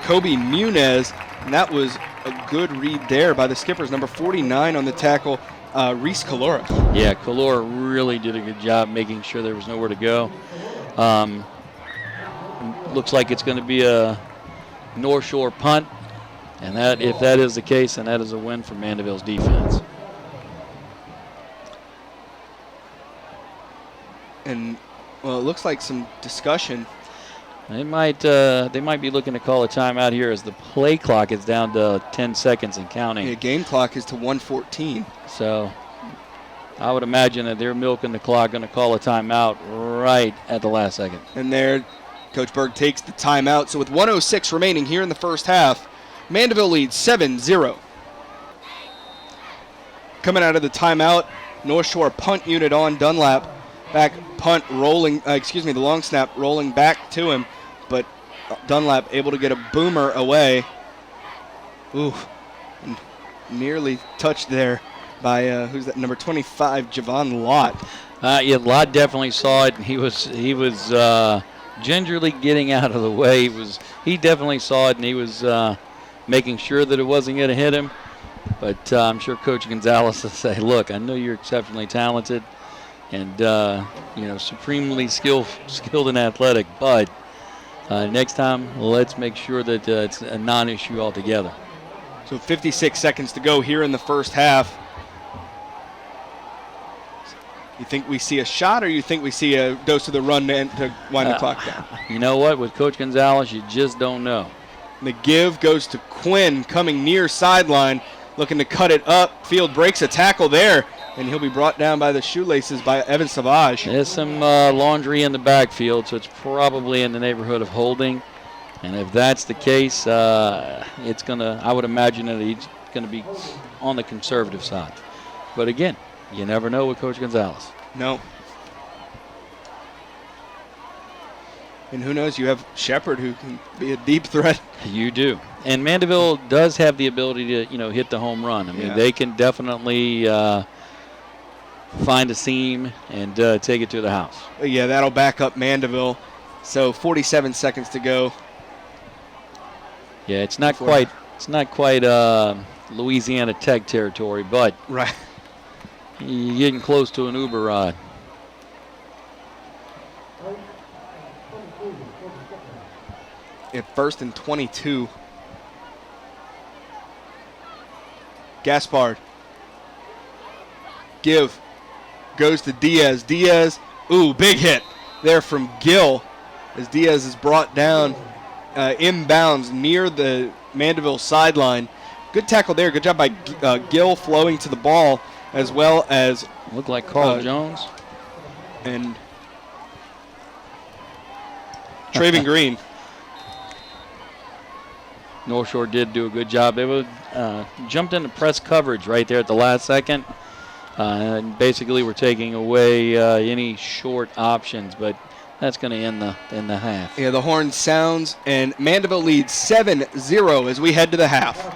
Kobe Munez. And that was a good read there by the Skippers. Number 49 on the tackle, Reese Calora. Yeah, Calora really did a good job making sure there was nowhere to go. Looks like it's going to be a North Shore punt. And if that is the case, then that is a win for Mandeville's defense. looks like some discussion. They might be looking to call a timeout here as the play clock is down to 10 seconds and counting. Yeah, game clock is to 1:14. So I would imagine that they're milking the clock, going to call a timeout right at the last second. And there, Coach Berg takes the timeout. So with 1:06 remaining here in the first half, Mandeville leads 7-0. Coming out of the timeout, North Shore punt unit on Dunlap. Back punt rolling, the long snap rolling back to him, but Dunlap able to get a boomer away. Ooh, nearly touched there by, who's that, number 25, Javon Lott. Yeah, Lott definitely saw it, and he was gingerly getting out of the way. He definitely saw it, and he was making sure that it wasn't going to hit him. But I'm sure Coach Gonzalez will say, look, I know you're exceptionally talented and, supremely skilled and athletic, but next time let's make sure that it's a non-issue altogether. So 56 seconds to go here in the first half. You think we see a shot, or you think we see a dose of the run to wind the clock down? You know what? With Coach Gonzalez, you just don't know. The give goes to Quinn, coming near sideline, looking to cut it up. Field breaks a tackle there, and he'll be brought down by the shoelaces by Evan Savage. There's some laundry in the backfield, so it's probably in the neighborhood of holding. And if that's the case, I would imagine that he's going to be on the conservative side. But again, you never know with Coach Gonzalez. No. And who knows, you have Shepard who can be a deep threat. You do. And Mandeville does have the ability to, hit the home run. I mean, they can definitely find a seam and take it to the house. Yeah, that'll back up Mandeville. So 47 seconds to go. Yeah, it's not quite Louisiana Tech territory, but right. You're getting close to an Uber ride. At first and 22. Gaspard. Give. Goes to Diaz. Diaz. Ooh, big hit there from Gill as Diaz is brought down inbounds near the Mandeville sideline. Good tackle there. Good job by Gill flowing to the ball, as well as looked like Carl Jones and Traven Green. Northshore did do a good job. They jumped into press coverage right there at the last second, and basically were taking away any short options, but that's going to end the half. Yeah, the horn sounds, and Mandeville leads 7-0 as we head to the half.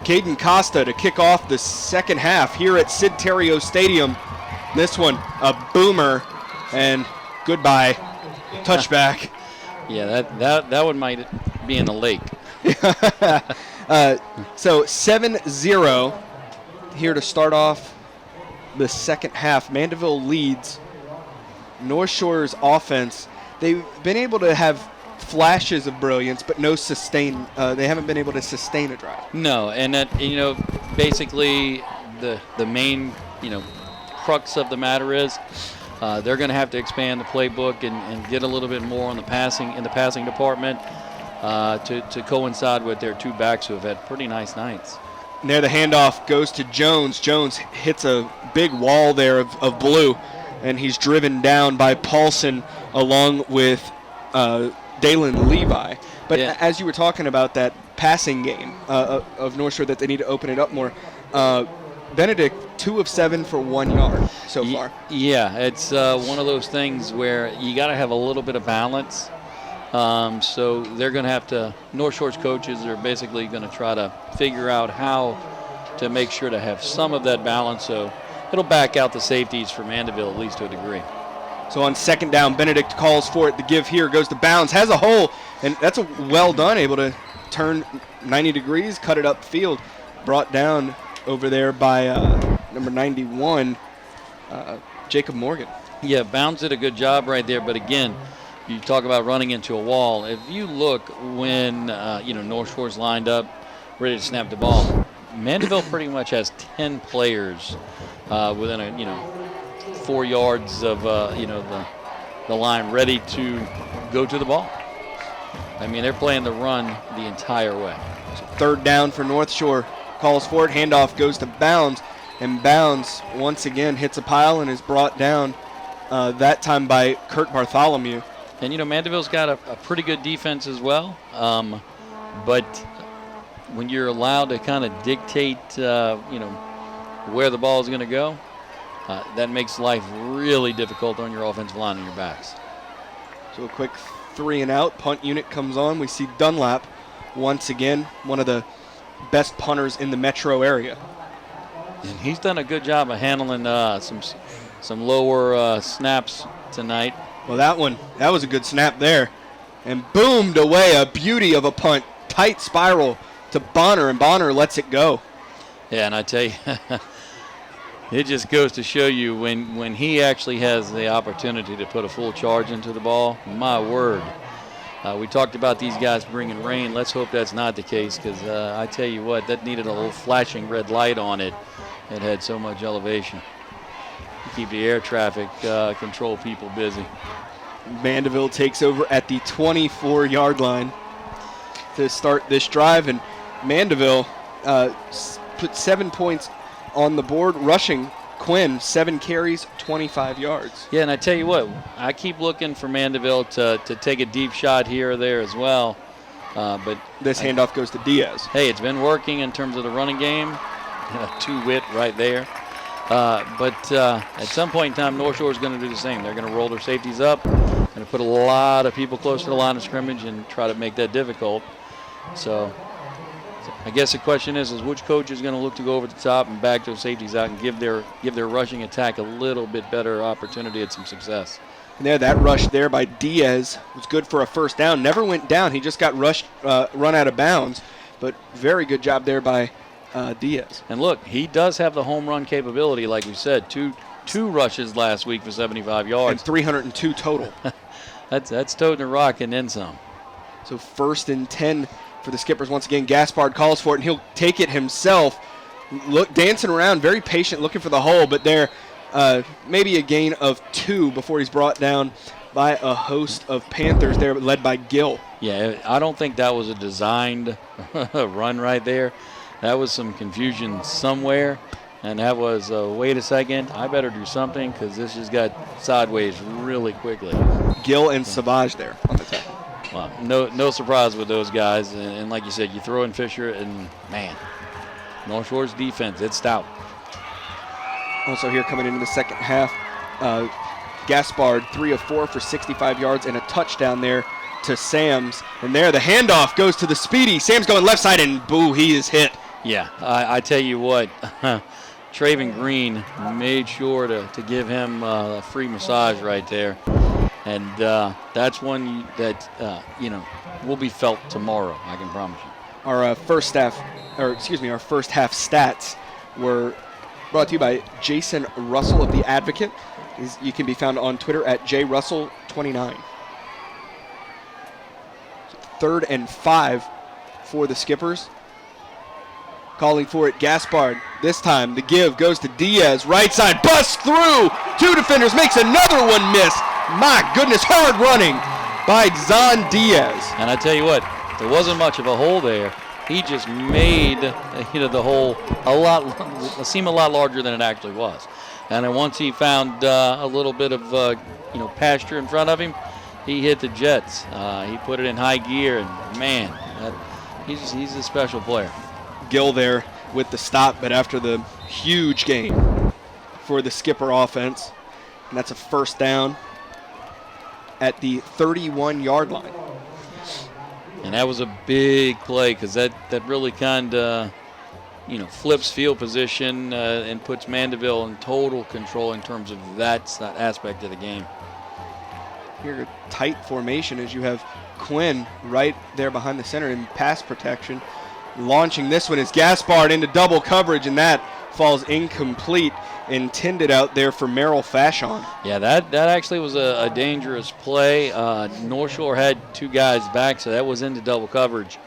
Caden Costa to kick off the second half here at Sid Terrio Stadium. This one, a boomer, and goodbye, touchback. Yeah, that one might be in the lake. So 7-0 here to start off the second half. Mandeville leads. North Shore's offense, they've been able to have flashes of brilliance, but no sustain. They haven't been able to sustain a drive. No, and that, basically the main, crux of the matter is they're going to have to expand the playbook and get a little bit more on the passing department to coincide with their two backs who have had pretty nice nights. And there the handoff goes to Jones. Jones hits a big wall there of blue, and he's driven down by Paulson along with Dalen Levi. But as you were talking about that passing game of North Shore, that they need to open it up more, Benedict, 2 of 7 for 1 yard so far. Yeah, it's one of those things where you got to have a little bit of balance. So they're going to have to, North Shore's coaches are basically going to try to figure out how to make sure to have some of that balance. So it'll back out the safeties for Mandeville, at least to a degree. So on second down, Benedict calls for it. The give here goes to bounds, has a hole, and that's a well done, able to turn 90 degrees, cut it upfield, brought down over there by number 91, Jacob Morgan. Yeah, Bounds did a good job right there, but again, you talk about running into a wall. If you look when, North Shore's lined up, ready to snap the ball, Mandeville pretty much has 10 players within 4 yards of the line ready to go to the ball. I mean, they're playing the run the entire way. So third down for North Shore. Calls for it. Handoff goes to Bounds, and Bounds once again hits a pile and is brought down, that time by Kurt Bartholomew. And, Mandeville's got a pretty good defense as well. But when you're allowed to kind of dictate, where the ball is going to go, that makes life really difficult on your offensive line and your backs. So a quick 3 and out. Punt unit comes on. We see Dunlap once again, one of the best punters in the metro area. And he's done a good job of handling some lower snaps tonight. Well, that was a good snap there. And boomed away, a beauty of a punt. Tight spiral to Bonner, and Bonner lets it go. Yeah, and I tell you, it just goes to show you when he actually has the opportunity to put a full charge into the ball, my word. We talked about these guys bringing rain. Let's hope that's not the case, because I tell you what, that needed a little flashing red light on it. It had so much elevation. Keep the air traffic control people busy. Mandeville takes over at the 24-yard line to start this drive, and Mandeville put 7 points on the board, rushing. Quinn, 7 carries, 25 yards. Yeah, and I tell you what, I keep looking for Mandeville to take a deep shot here or there as well. But this handoff goes to Diaz. Hey, it's been working in terms of the running game. Two-wit right there. But at some point in time, North Shore is going to do the same. They're going to roll their safeties up, going to put a lot of people close to the line of scrimmage and try to make that difficult. So I guess the question is which coach is going to look to go over the top and back those safeties out and give their rushing attack a little bit better opportunity at some success. And there, that rush there by Diaz was good for a first down. Never went down. He just got run out of bounds. But very good job there by Diaz. And look, he does have the home run capability, like we said. Two rushes last week for 75 yards. And 302 total. That's toting the rock and then some. So 1st and 10 for the Skippers. Once again, Gaspard calls for it, and he'll take it himself. Dancing around, very patient, looking for the hole, but there maybe a gain of 2 before he's brought down by a host of Panthers there, led by Gill. Yeah, I don't think that was a designed run right there. That was some confusion somewhere, and that was, wait a second, I better do something because this just got sideways really quickly. Gill and Savage there on the top. Well, no surprise with those guys, and like you said, you throw in Fisher, and man, North Shore's defense, it's stout. Also here coming into the second half, Gaspard 3 of 4 for 65 yards and a touchdown there to Sams. And there the handoff goes to the speedy. Sam's going left side, and boo, he is hit. Yeah, I tell you what, Traven Green made sure to give him a free massage right there. And that's one that, will be felt tomorrow, I can promise you. Our first half stats were brought to you by Jason Russell of The Advocate. You can be found on Twitter at jrussell29. 3rd and 5 for the Skippers. Calling for it, Gaspard. This time, the give goes to Diaz. Right side, busts through. 2 defenders, makes another one miss. My goodness, hard running by Zon Diaz. And I tell you what, there wasn't much of a hole there. He just made the hole seem a lot larger than it actually was. And then once he found a little bit of pasture in front of him, he hit the jets. He put it in high gear, and man, he's a special player. Gill there with the stop, but after the huge gain for the Skipper offense, and that's a first down at the 31-yard line. And that was a big play because that really kind of, flips field position and puts Mandeville in total control in terms of that aspect of the game. Here, a tight formation as you have Quinn right there behind the center in pass protection. Launching this one is Gaspard into double coverage, and that falls incomplete. Intended out there for Merrill Fashon. Yeah, that actually was a dangerous play. Northshore had 2 guys back, so that was into double coverage.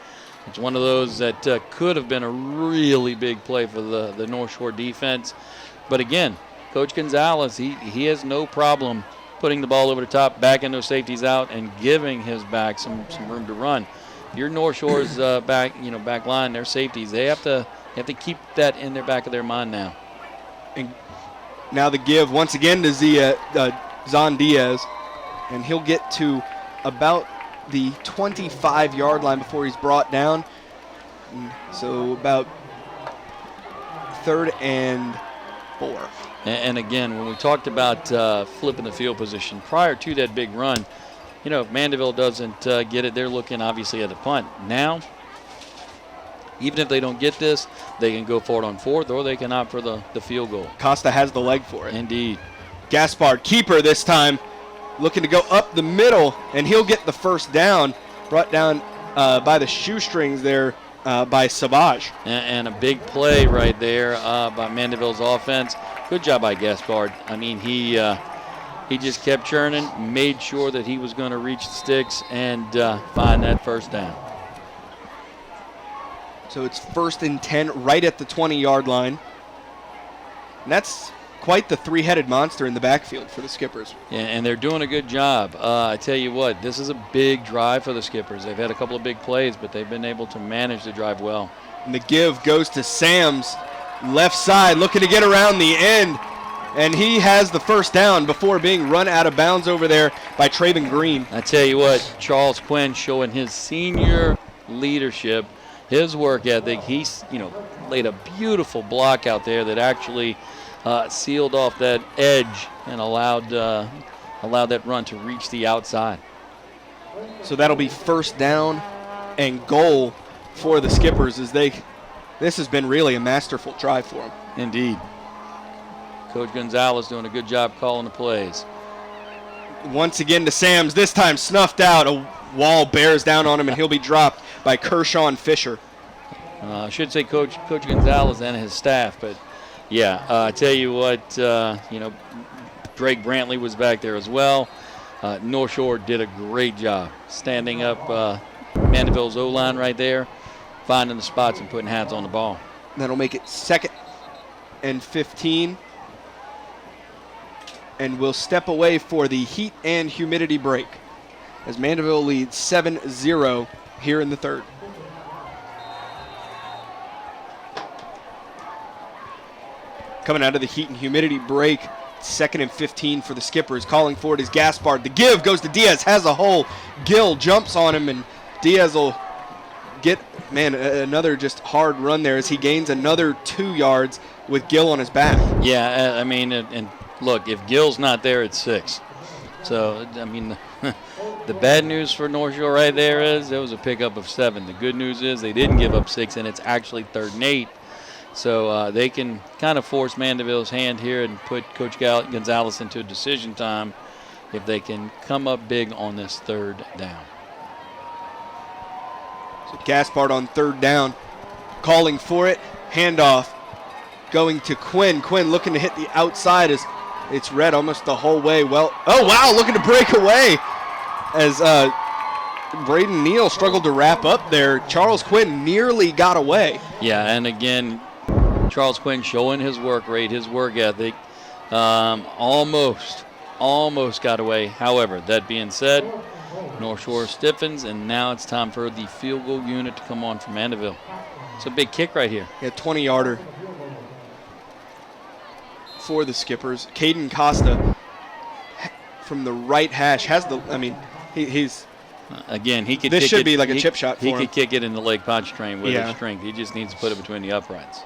It's one of those that could have been a really big play for the Northshore defense. But again, Coach Gonzalez, he has no problem putting the ball over the top, backing those safeties out, and giving his back some room to run. Your North Shore's back line, their safeties, they have to keep that in their back of their mind now. And now the give once again to Zon Diaz, and he'll get to about the 25-yard line before he's brought down. So about 3rd and 4. And again, when we talked about flipping the field position prior to that big run, if Mandeville doesn't get it, they're looking obviously at a punt. Now, even if they don't get this, they can go for it on 4th, or they can opt for the field goal. Costa has the leg for it. Indeed. Gaspard, keeper this time, looking to go up the middle, and he'll get the first down, brought down by the shoestrings there by Savage. And a big play right there by Mandeville's offense. Good job by Gaspard. I mean, he just kept churning, made sure that he was going to reach the sticks and find that first down. So it's 1st and 10 right at the 20-yard line. And that's quite the 3-headed monster in the backfield for the Skippers. Yeah, and they're doing a good job. I tell you what, this is a big drive for the Skippers. They've had a couple of big plays, but they've been able to manage the drive well. And the give goes to Sams, left side, looking to get around the end. And he has the first down before being run out of bounds over there by Traven Green. I tell you what, Charles Quinn showing his senior leadership, his work ethic. He's, laid a beautiful block out there that actually sealed off that edge and allowed that run to reach the outside. So that'll be first down and goal for the Skippers this has been really a masterful drive for them. Indeed. Coach Gonzalez doing a good job calling the plays. Once again to Sams, this time snuffed out. A wall bears down on him, and he'll be dropped by Kershaw Fisher. I should say Coach Gonzalez and his staff, but yeah, I tell you what, Drake Brantley was back there as well. Northshore did a great job standing up Mandeville's O-line right there, finding the spots and putting hands on the ball. That'll make it 2nd and 15. And we'll step away for the heat and humidity break as Mandeville leads 7-0 here in the 3rd. Coming out of the heat and humidity break, 2nd and 15 for the Skippers. Calling for it is Gaspard. The give goes to Diaz, has a hole. Gill jumps on him, and Diaz will get, another just hard run there as he gains another 2 yards with Gill on his back. Yeah, and look, if Gill's not there, it's 6. So, the bad news for Northshore right there is there was a pickup of 7. The good news is they didn't give up 6, and it's actually 3rd and 8. So they can kind of force Mandeville's hand here and put Coach Gonzalez into a decision time if they can come up big on this third down. So Gaspard on third down, calling for it. Handoff going to Quinn. Quinn looking to hit the outside as it's read almost the whole way. Well, oh, wow, looking to break away as Braden Neal struggled to wrap up there. Charles Quinn nearly got away. Yeah, and again, Charles Quinn showing his work rate, his work ethic. Almost got away. However, that being said, North Shore stiffens, and now it's time for the field goal unit to come on for Mandeville. It's a big kick right here. Yeah, 20-yarder for the Skippers. Caden Costa from the right hash has the, I mean, he's again, he could. This kick should it, be like a chip shot for him. He could kick it in the leg punch train with Yeah. his strength. He just needs to put it between the uprights.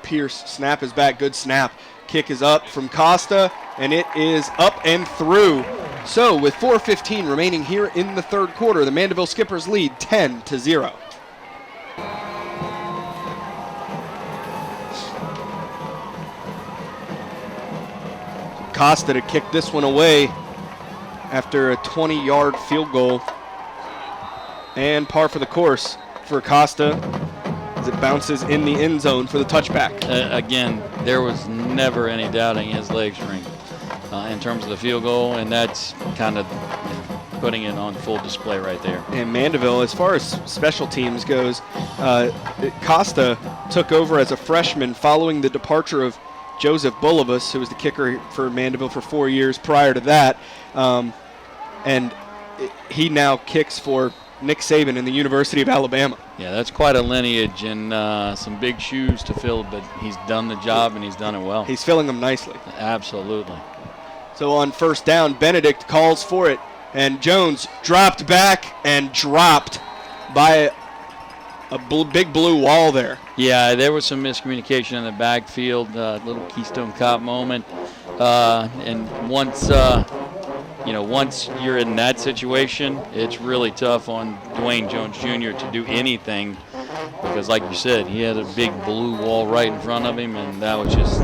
Pierce, snap is back, good snap. Kick is up from Costa, and it is up and through. So with 4:15 remaining here in the third quarter, the Mandeville Skippers lead 10-0. Costa to kick this one away after a 20-yard field goal. And par for the course for Costa as it bounces in the end zone for the touchback. Again, there was never any doubting his leg strength in terms of the field goal, and that's kind of putting it on full display right there. And Mandeville, as far as special teams goes, Costa took over as a freshman following the departure of Joseph Bullivus, who was the kicker for Mandeville for 4 years prior to that. And he now kicks for Nick Saban in the University of Alabama. Yeah, that's quite a lineage and some big shoes to fill, but he's done the job and he's done it well. He's filling them nicely. Absolutely. So on first down, Benedict calls for it, and Jones dropped back and dropped by a big blue wall there. Yeah, there was some miscommunication in the backfield, little Keystone Cop moment. And once you're in that situation, it's really tough on Dwayne Jones Jr. to do anything because, like you said, he had a big blue wall right in front of him, and that was just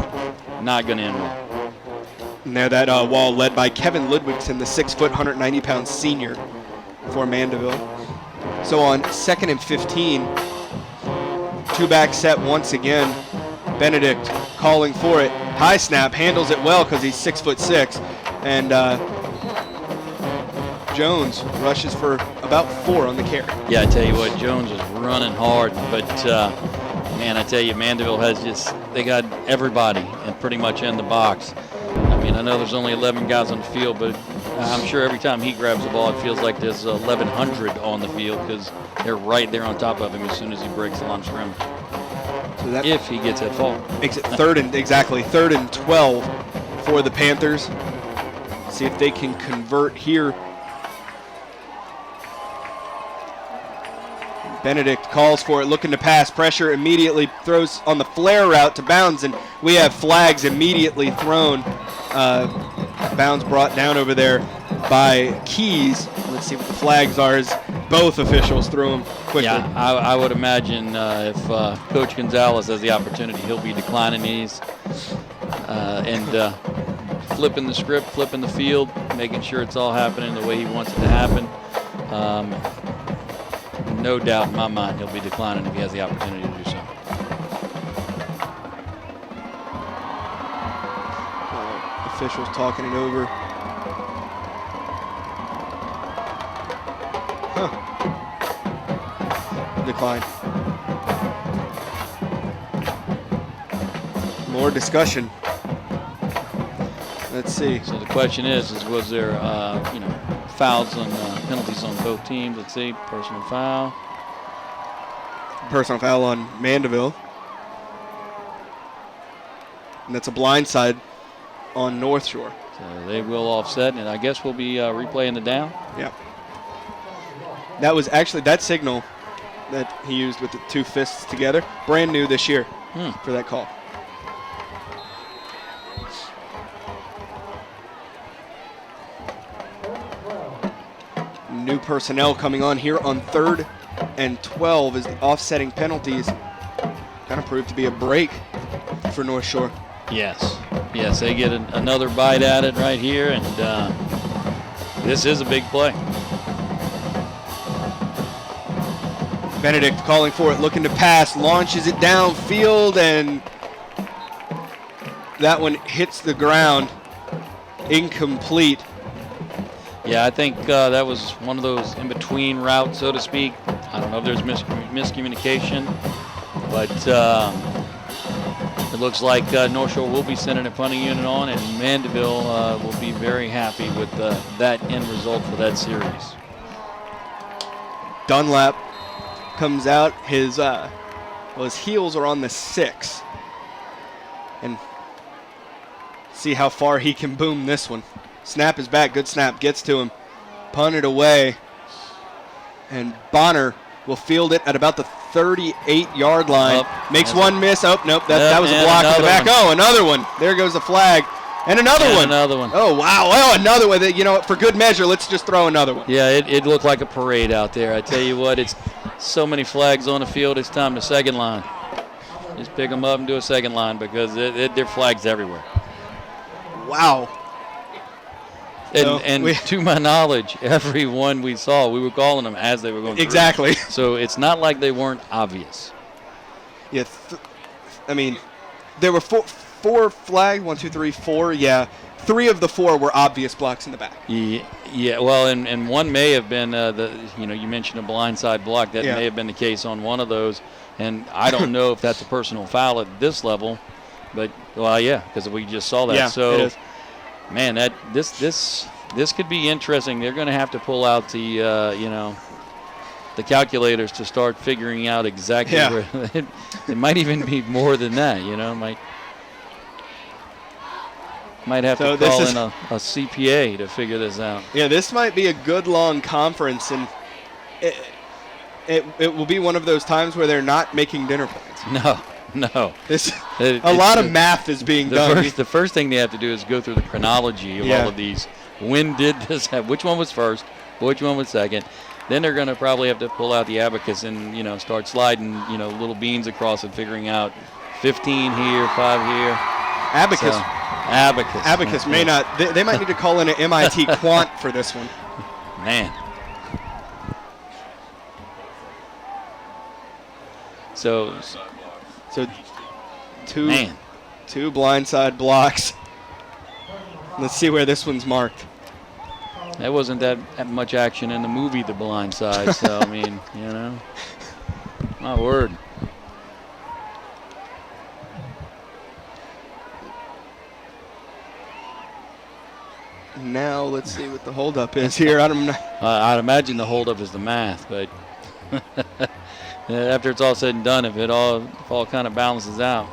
not going to end well. And there that wall led by Kevin Ludwigson, the 6-foot, 190-pound senior for Mandeville. So on 2nd and 15, two-back set once again. Benedict calling for it. High snap, handles it well because he's 6'6", and Jones rushes for about 4 on the carry. Yeah, I tell you what, Jones is running hard, but man, I tell you, Mandeville they got everybody and pretty much in the box. I mean, I know there's only 11 guys on the field, but I'm sure every time he grabs the ball, it feels like there's 1,100 on the field because they're right there on top of him as soon as he breaks the line of scrimmage. So that if he gets that fall. Makes it third and 12 for the Panthers. See if they can convert here. Benedict calls for it, looking to pass. Pressure immediately throws on the flare route to Bounds, and we have flags immediately thrown. Bounds brought down over there by Keys. Let's see what the flags are as both officials throw them quickly. Yeah, I would imagine if Coach Gonzalez has the opportunity, he'll be declining these and flipping the script, flipping the field, making sure it's all happening the way he wants it to happen. No doubt in my mind he'll be declining if he has the opportunity to do so. Officials talking it over. Decline. More discussion. Let's see. So the question is was there, fouls and penalties on both teams? Let's see. Personal foul. Personal foul on Mandeville. And that's a blindside on North Shore. So they will offset, and I guess we'll be replaying the down. Yeah. That was actually that signal that he used with the two fists together. Brand new this year for that call. New personnel coming on here on 3rd and 12 as the offsetting penalties kind of proved to be a break for North Shore. Yes, they get another bite at it right here, and this is a big play. Benedict calling for it, looking to pass, launches it downfield, and that one hits the ground. Incomplete. Yeah, I think that was one of those in-between routes, so to speak. I don't know if there's miscommunication, but it looks like North Shore will be sending a punting unit on, and Mandeville will be very happy with that end result for that series. Dunlap comes out. His heels are on the 6. And see how far he can boom this one. Snap is back. Good snap. Gets to him. Punted away. And Bonner will field it at about the 38-yard line. Makes one miss. Oh, nope. That was a block at the back. Oh, another one. There goes the flag. And another one. Oh, wow. Oh, another one. You know what? For good measure, let's just throw another one. Yeah, it looked like a parade out there. I tell you what, it's so many flags on the field. It's time to second line. Just pick them up and do a second line because there are flags everywhere. Wow. And to my knowledge, every one we saw, we were calling them as they were going through. Exactly. So it's not like they weren't obvious. Yeah, there were four flags. 1, 2, 3, 4. Yeah, 3 of the 4 were obvious blocks in the back. Yeah. Well, and one may have been you mentioned a blindside block. That may have been the case on one of those. And I don't know if that's a personal foul at this level, but because we just saw that. Yeah, so, it is. Man, this could be interesting. They're going to have to pull out the the calculators to start figuring out exactly where it might even be more than that. Might have to call in a CPA to figure this out. Yeah, this might be a good long conference, and it will be one of those times where they're not making dinner plans. No. A lot of math is being done. The first thing they have to do is go through the chronology of all of these. When did this happen? Which one was first? Which one was second? Then they're going to probably have to pull out the abacus and start sliding little beans across and figuring out 15 here, 5 here. Abacus. Abacus may not. They might need to call in an MIT quant for this one. Man. So two blindside blocks. Let's see where this one's marked. There wasn't that much action in the movie The Blind Side, so my word. Now let's see what the holdup is here. I'd imagine the holdup is the math, but after it's all said and done, if it all kind of balances out.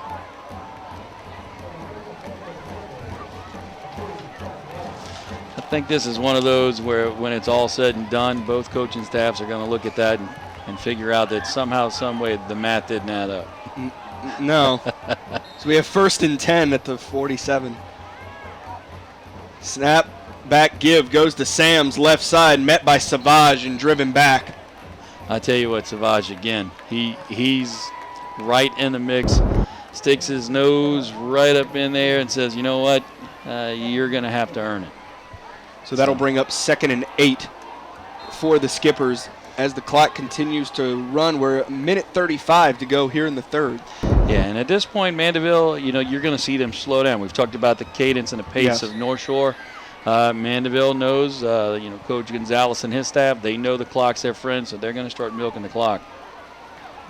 I think this is one of those where when it's all said and done, both coaching staffs are going to look at that and figure out that somehow, some way, the math didn't add up. No. So we have 1st and 10 at the 47. Snap, back give, goes to Sam's left side, met by Savage and driven back. I tell you what, Savage, again, he's right in the mix, sticks his nose right up in there and says, you know what, you're going to have to earn it. So that'll bring up 2nd and 8 for the Skippers as the clock continues to run. We're a minute 35 to go here in the 3rd. Yeah, and at this point, Mandeville, you're going to see them slow down. We've talked about the cadence and the pace of North Shore. Mandeville knows, Coach Gonzalez and his staff, they know the clock's their friend, so they're going to start milking the clock.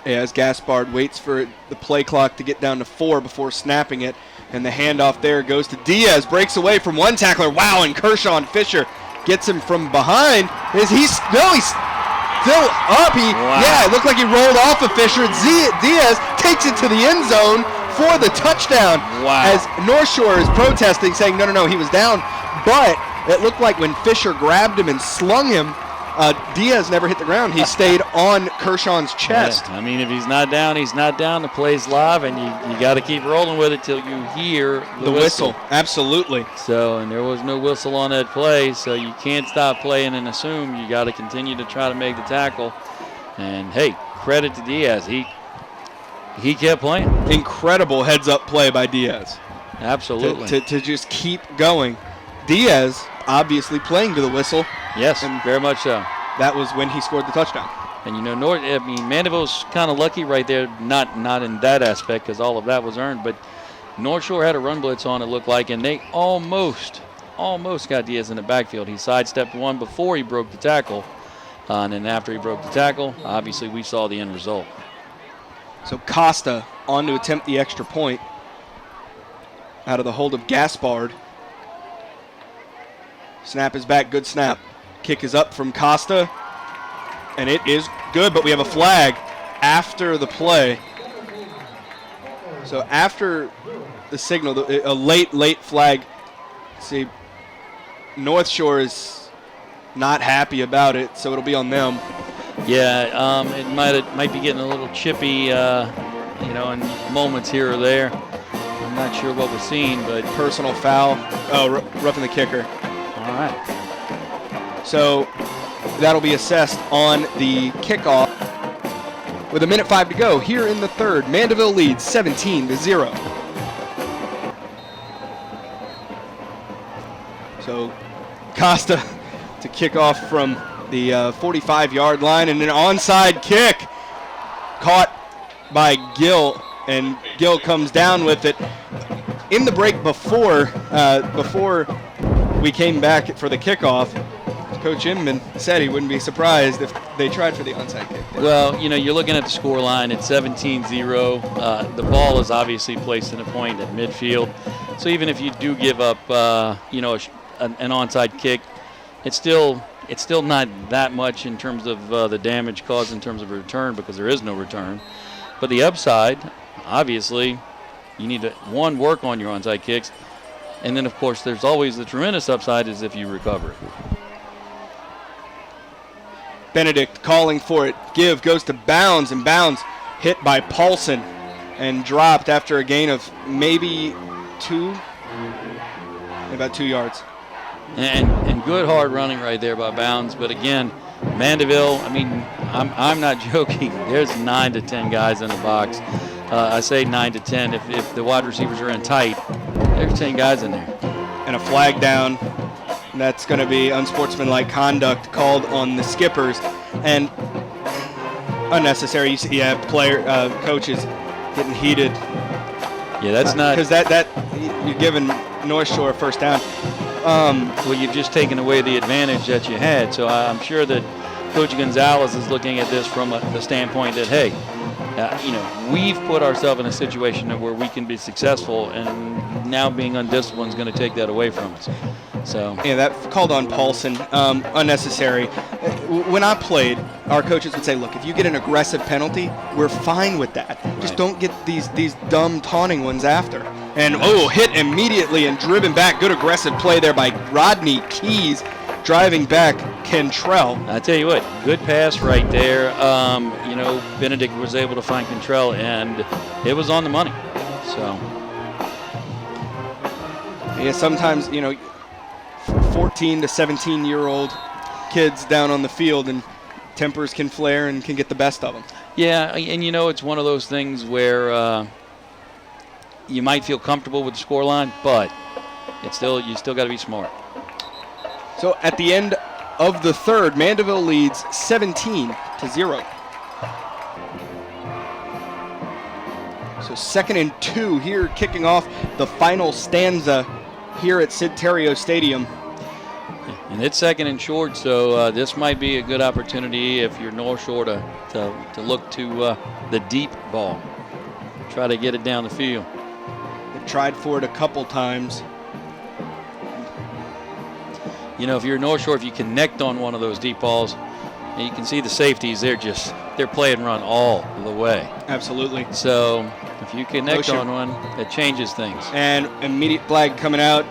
Yeah, as Gaspard waits for the play clock to get down to 4 before snapping it, and the handoff there goes to Diaz, breaks away from one tackler. Wow, and Kershaw and Fisher gets him from behind. He's still up. It looked like he rolled off of Fisher. Diaz takes it to the end zone for the touchdown. Wow. As North Shore is protesting, saying, no, he was down. But it looked like when Fisher grabbed him and slung him, Diaz never hit the ground. He stayed on Kershawn's chest. Yeah, I mean, if he's not down, he's not down. The play's live, and you got to keep rolling with it till you hear the whistle. Absolutely. So, and there was no whistle on that play, so you can't stop playing and assume. You got to continue to try to make the tackle. And, hey, credit to Diaz. He kept playing. Incredible heads-up play by Diaz. Absolutely. To just keep going. Diaz obviously playing to the whistle. Yes, and very much so. That was when he scored the touchdown. And, Mandeville's kind of lucky right there, not in that aspect because all of that was earned, but Northshore had a run blitz on, it looked like, and they almost got Diaz in the backfield. He sidestepped one before he broke the tackle, and then after he broke the tackle, obviously we saw the end result. So Costa on to attempt the extra point out of the hold of Gaspard. Snap is back, good snap. Kick is up from Costa, and it is good, but we have a flag after the play. So after the signal, a late flag. See, Northshore is not happy about it, so it'll be on them. Yeah, it might be getting a little chippy, in moments here or there. I'm not sure what we're seeing, but personal foul. Oh, roughing the kicker. All right. So that'll be assessed on the kickoff. With 1:05 to go here in the third, Mandeville leads 17-0. So Costa to kick off from the 45-yard line, and an onside kick caught by Gill, and Gill comes down with it. In the break before we came back for the kickoff, Coach Inman said he wouldn't be surprised if they tried for the onside kick. Well, you're looking at the score line. It's 17-0. The ball is obviously placed in a point at midfield. So even if you do give up, an onside kick, it's still not that much in terms of the damage caused in terms of a return because there is no return. But the upside, obviously, you need to, work on your onside kicks. And then, of course, there's always the tremendous upside is if you recover it. Benedict calling for it. Give goes to Bounds, and Bounds hit by Paulson and dropped after a gain of maybe about 2 yards. And good hard running right there by Bounds. But again, Mandeville, I'm not joking. There's 9 to 10 guys in the box. I say 9 to 10. If the wide receivers are in tight, there's 10 guys in there. And a flag down. That's going to be unsportsmanlike conduct called on the skippers, and unnecessary. You see, coaches getting heated. Yeah, that's not because that you're giving Northshore a first down. Well, you've just taken away the advantage that you had. So I'm sure that Coach Gonzalez is looking at this from the standpoint that, hey, we've put ourselves in a situation where we can be successful, and now being undisciplined is going to take that away from us. So yeah, that called on Paulson, unnecessary. When I played, our coaches would say, look, if you get an aggressive penalty, we're fine with that. Right. Just don't get these dumb taunting ones after. And hit immediately and driven back. Good aggressive play there by Rodney Keys, driving back Cantrell. I tell you what, good pass right there. Benedict was able to find Cantrell, and it was on the money. So yeah, sometimes 14 to 17-year-old kids down on the field, and tempers can flare and can get the best of them. Yeah, and it's one of those things where you might feel comfortable with the scoreline, but you still got to be smart. So at the end of the third, Mandeville leads 17-0. So 2nd and 2 here, kicking off the final stanza here at Sid Terrio Stadium. And it's 2nd and short, so this might be a good opportunity if you're Northshore to look to the deep ball. Try to get it down the field. They've tried for it a couple times. If you're Northshore, if you connect on one of those deep balls, and you can see the safeties, they're play and run all the way. Absolutely. So if you connect on one, it changes things. And immediate flag coming out,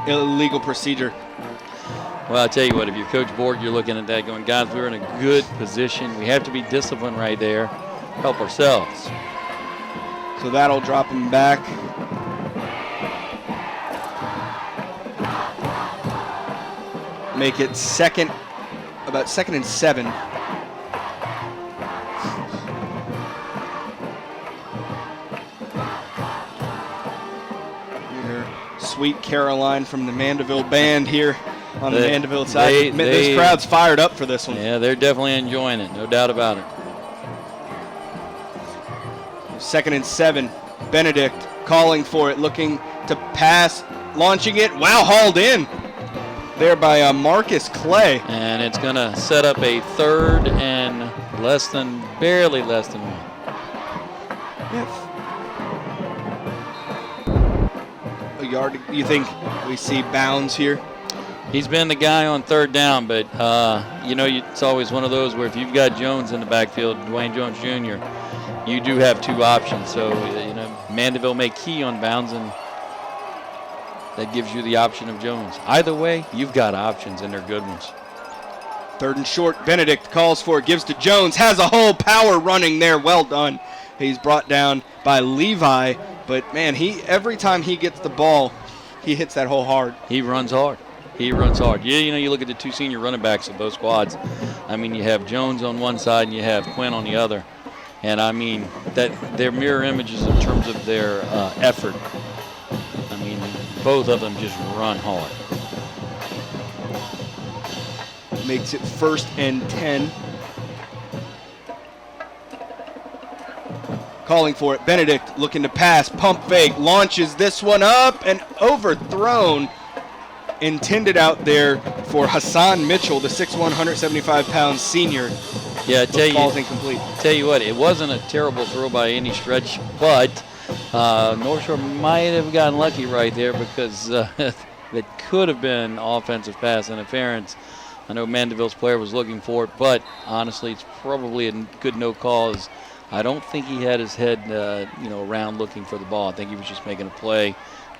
illegal procedure. Well, I tell you what, if you're Coach Borg, you're looking at that going, guys, we're in a good position. We have to be disciplined right there, help ourselves. So that'll drop him back. Make it about 2nd and 7. Here, Sweet Caroline from the Mandeville band here on the Mandeville side. This crowd's fired up for this one. Yeah, they're definitely enjoying it, no doubt about it. 2nd and 7. Benedict calling for it, looking to pass, launching it. Wow, hauled in there by Marcus Clay. And it's going to set up a 3rd and barely less than 1. A yard. You think we see Bounds here? He's been the guy on 3rd down, but it's always one of those where if you've got Jones in the backfield, Dwayne Jones Jr., you do have 2 options. So Mandeville may key on Bounds, and that gives you the option of Jones. Either way, you've got options, and they're good ones. 3rd and short. Benedict calls for it, gives to Jones, has a whole power running there. Well done. He's brought down by Levi, but man, every time he gets the ball, he hits that hole hard. He runs hard. He runs hard. You look at the 2 senior running backs of both squads. I mean, you have Jones on one side and you have Quinn on the other. And I mean, that they're mirror images in terms of their effort. I mean, both of them just run hard. Makes it 1st and 10. Calling for it. Benedict looking to pass. Pump fake. Launches this one up and overthrown. Intended out there for Hassan Mitchell, the 6'1", 175-pound senior. Yeah, ball's incomplete. Tell you what, it wasn't a terrible throw by any stretch, but Northshore might have gotten lucky right there because it could have been offensive pass interference. I know Mandeville's player was looking for it, but honestly, it's probably a good no call. I don't think he had his head, around looking for the ball. I think he was just making a play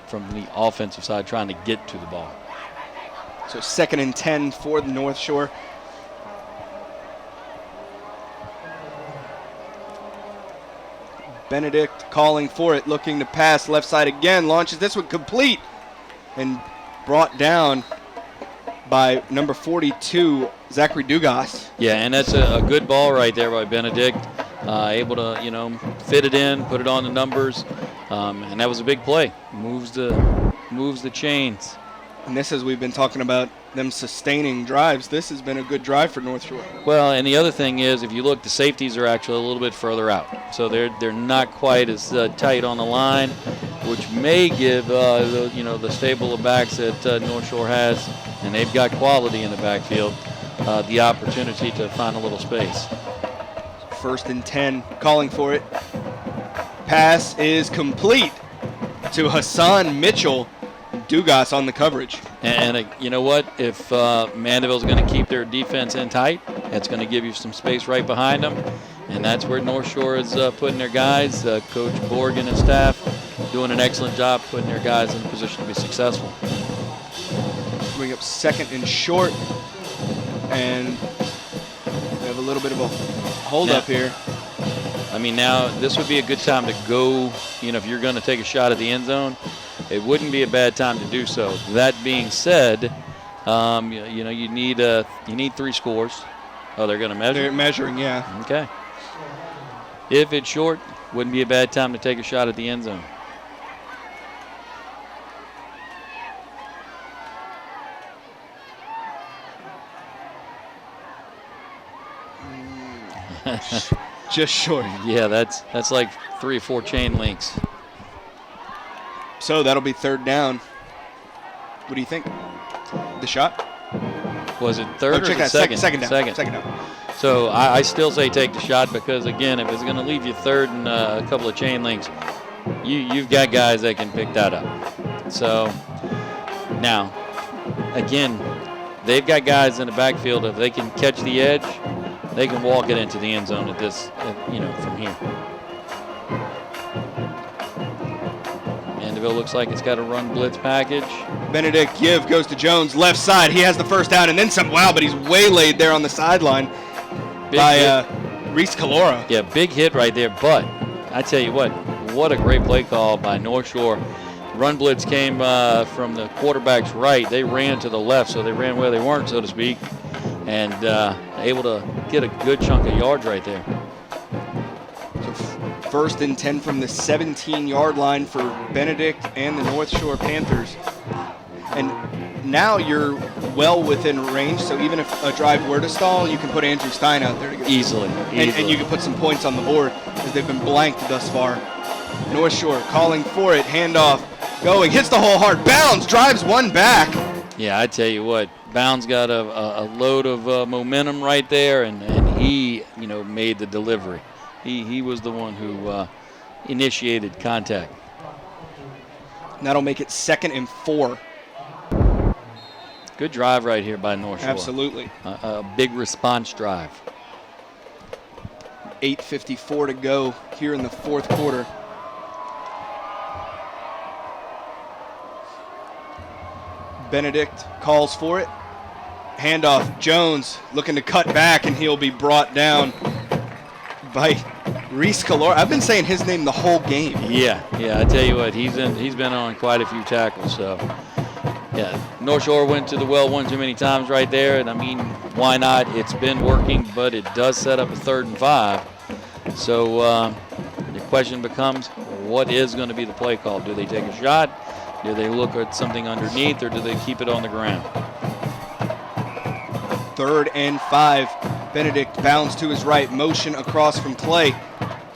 from the offensive side, trying to get to the ball. So 2nd and 10 for the North Shore. Benedict calling for it, looking to pass left side again, launches this one complete and brought down by number 42, Zachary Dugas. Yeah, and that's a good ball right there by Benedict. Able to, fit it in, put it on the numbers, and that was a big play. Moves the chains. And this, as we've been talking about them sustaining drives, this has been a good drive for North Shore. Well, and the other thing is, if you look, the safeties are actually a little bit further out, so they're not quite as tight on the line, which may give the stable of backs that North Shore has, and they've got quality in the backfield, the opportunity to find a little space. 1st and 10, calling for it. Pass is complete to Hassan Mitchell. Dugas on the coverage. And you know what? If Mandeville's going to keep their defense in tight, that's going to give you some space right behind them. And that's where North Shore is putting their guys. Coach Borg and his staff doing an excellent job putting their guys in a position to be successful. Bring up 2nd and short. And we have a little bit of a hold up here. I mean, now this would be a good time to go, if you're going to take a shot at the end zone, it wouldn't be a bad time to do so. That being said, you need 3 scores. Oh, they're going to measure? They're measuring, yeah. Okay. If it's short, wouldn't be a bad time to take a shot at the end zone. Just short. Yeah, that's like 3 or 4 chain links. So that'll be 3rd down. What do you think? The shot? Was it 3rd or second? Second down. So I still say take the shot because, again, if it's going to leave you 3rd and a couple of chain links, you've got guys that can pick that up. So now, again, they've got guys in the backfield. If they can catch the edge, they can walk it into the end zone at this, from here. Mandeville looks like it's got a run blitz package. Benedict give goes to Jones, left side. He has the first down and then some. Wow, but he's waylaid there on the sideline by Reese Calora. Yeah, big hit right there. But I tell you what a great play call by North Shore. Run blitz came from the quarterback's right. They ran to the left, so they ran where they weren't, so to speak, and able to get a good chunk of yards right there. So first and 10 from the 17-yard line for Benedict and the North Shore Panthers. And now you're well within range, so even if a drive were to stall, you can put Andrew Stein out there to get Easily. And you can put some points on the board because they've been blanked thus far. North Shore calling for it, handoff, going, hits the hole hard, bounds, drives one back. Yeah, I tell you what, Bounds got a load of momentum right there, and he, made the delivery. He was the one who initiated contact. And that'll make it 2nd and 4. Good drive right here by North Shore. Absolutely. A big response drive. 8:54 to go here in the 4th quarter. Benedict calls for it. Handoff, Jones looking to cut back, and he'll be brought down by Reese Calora. I've been saying his name the whole game. Yeah, I tell you what, he's been on quite a few tackles. So, yeah, North Shore went to the well one too many times right there, and I mean, why not? It's been working, but it does set up a 3rd and 5. So the question becomes, what is going to be the play call? Do they take a shot? Do they look at something underneath, or do they keep it on the ground? 3rd and 5. Benedict bounds to his right, motion across from Clay.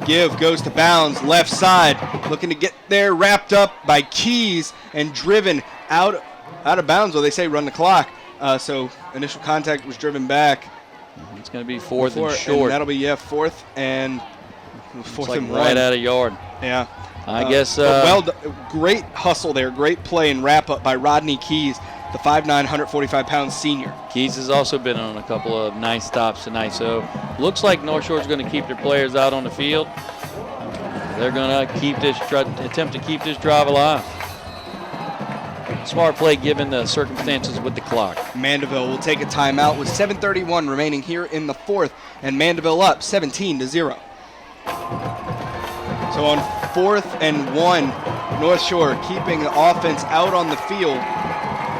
Give goes to Bounds, left side, looking to get there, wrapped up by Keys and driven out of bounds. Well, they say run the clock. So initial contact was driven back. It's going to be 4th and short. And that'll be 4th and 4th and 1. Right out of yard. Yeah. I guess. Great hustle there, great play and wrap up by Rodney Keys, the 5'9", 145-pound senior. Keys has also been on a couple of nice stops tonight. So looks like North Shore's going to keep their players out on the field. They're going to attempt to keep this drive alive. Smart play given the circumstances with the clock. Mandeville will take a timeout with 7:31 remaining here in the 4th, and Mandeville up 17-0. So on 4th and 1, North Shore keeping the offense out on the field.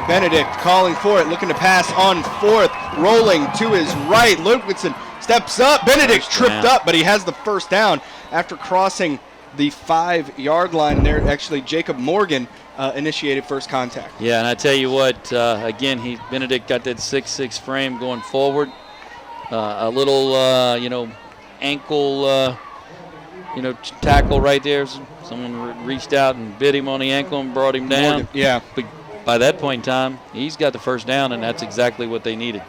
Benedict calling for it, looking to pass on 4th, rolling to his right. Ludwigson steps up. Benedict tripped up, but he has the first down after crossing the 5-yard line there. Actually, Jacob Morgan initiated first contact. Yeah, and I tell you what, again, Benedict got that 6'6" frame going forward. A little, ankle, tackle right there. Someone reached out and bit him on the ankle and brought him down. Morgan, yeah. But by that point in time, he's got the first down, and that's exactly what they needed.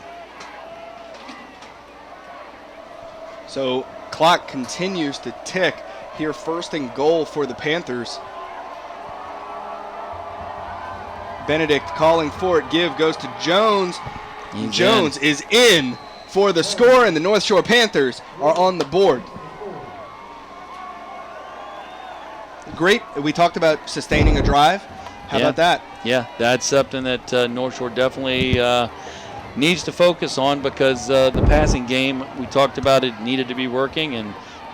So clock continues to tick here. 1st and goal for the Panthers. Benedict calling for it. Give goes to Jones. Jones is in for the score, and the North Shore Panthers are on the board. Great. We talked about sustaining a drive. How about that? Yeah, that's something that North Shore definitely needs to focus on, because the passing game, we talked about it, needed to be working, and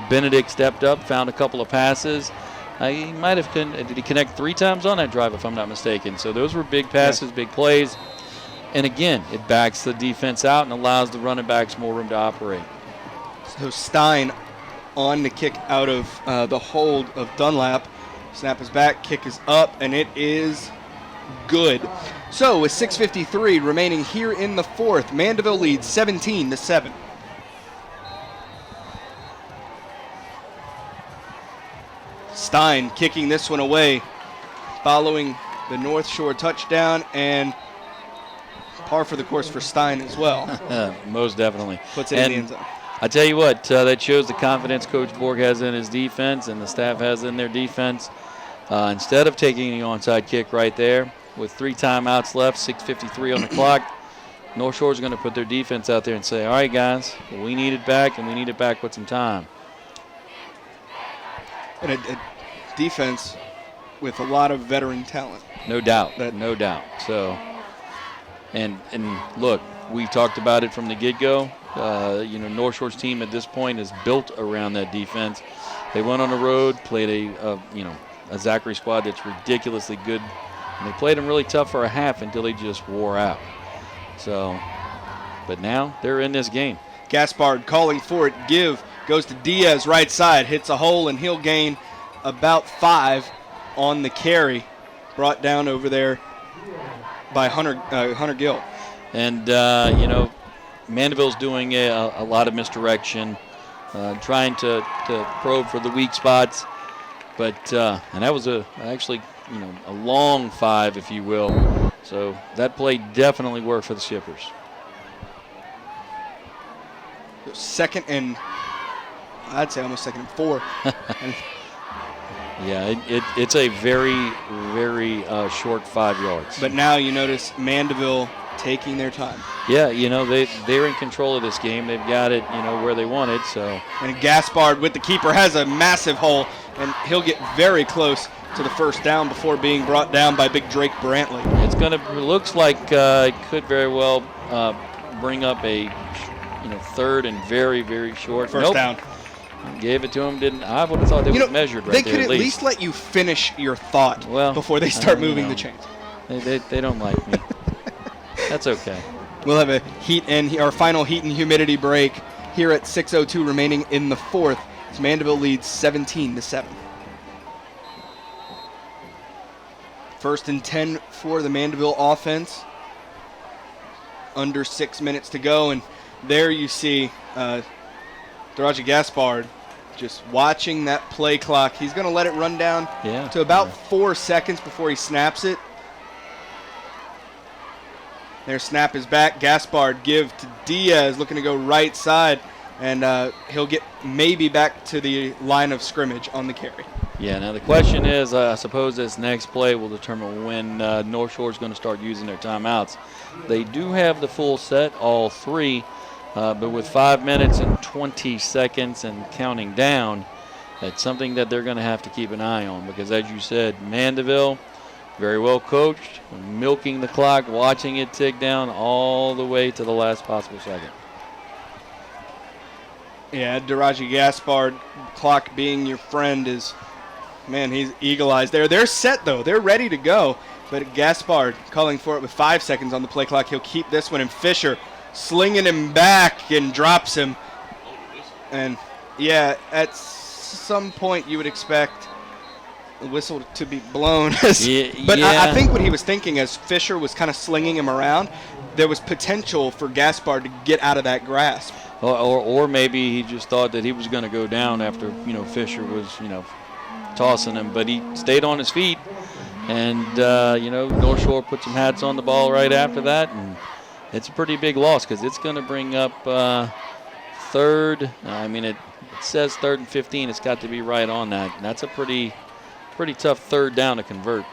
Benedict stepped up, found a couple of passes. He might have did he connect 3 times on that drive, if I'm not mistaken. So those were big passes, big plays. And again, it backs the defense out and allows the running backs more room to operate. So Stein on the kick out of the hold of Dunlap. Snap is back, kick is up, and it is good. So with 6:53 remaining here in the 4th, Mandeville leads 17-7. Stein kicking this one away following the North Shore touchdown, and par for the course for Stein as well. Most definitely. Puts it in the end zone. I tell you what, that shows the confidence Coach Borg has in his defense and the staff has in their defense. Instead of taking the onside kick right there with 3 timeouts left, 6:53 on the clock, North Shore is going to put their defense out there and say, all right, guys, we need it back, and we need it back with some time. And a defense with a lot of veteran talent. No doubt, no doubt. So, and look, we've talked about it from the get-go. North Shore's team at this point is built around that defense. They went on the road, played a Zachary squad that's ridiculously good, and they played them really tough for a half until they just wore out. So, but now they're in this game. Gaspard calling for it. Give goes to Diaz, right side, hits a hole, and he'll gain about 5 on the carry. Brought down over there by Hunter Gill. And, Mandeville's doing a lot of misdirection, trying to probe for the weak spots. But and that was actually a long 5, if you will. So that play definitely worked for the Skippers. Second and, I'd say almost second and 4. Yeah, it's a very, very short 5 yards. But now you notice Mandeville taking their time. Yeah, they're in control of this game. They've got it, where they want it. So. And Gaspard with the keeper has a massive hole, and he'll get very close to the first down before being brought down by big Drake Brantley. Looks like it could very well bring up a, third and very, very short. First down. Gave it to him. I would have thought they would measured right there. They could at least let you finish your thought before they start moving the chains. They don't like me. That's okay. We'll have our final heat and humidity break here at 6:02 remaining in the 4th. As Mandeville leads 17-7. First and 10 for the Mandeville offense. Under 6 minutes to go, and there you see Daraji Gaspard just watching that play clock. He's going to let it run down to about 4 seconds before he snaps it. Their snap is back. Gaspard give to Diaz, looking to go right side, and he'll get maybe back to the line of scrimmage on the carry. Yeah, now the question is, I suppose this next play will determine when North Shore is going to start using their timeouts. They do have the full set, all 3, but with 5 minutes and 20 seconds and counting down, that's something that they're going to have to keep an eye on because, as you said, Mandeville, very well coached, milking the clock, watching it tick down all the way to the last possible second. Yeah, Daraji Gaspard, clock being your friend is, man, he's eagle-eyes there. They're set, though. They're ready to go. But Gaspard calling for it with 5 seconds on the play clock. He'll keep this one, and Fisher slinging him back and drops him. And, yeah, at some point you would expect the whistle to be blown. But I think what he was thinking as Fisher was kind of slinging him around, there was potential for Gaspard to get out of that grasp. Or maybe he just thought that he was going to go down after, Fisher was, tossing him. But he stayed on his feet. And, North Shore put some hats on the ball right after that. And it's a pretty big loss because it's going to bring up third. It says 3rd and 15. It's got to be right on that. And that's a pretty tough 3rd down to convert.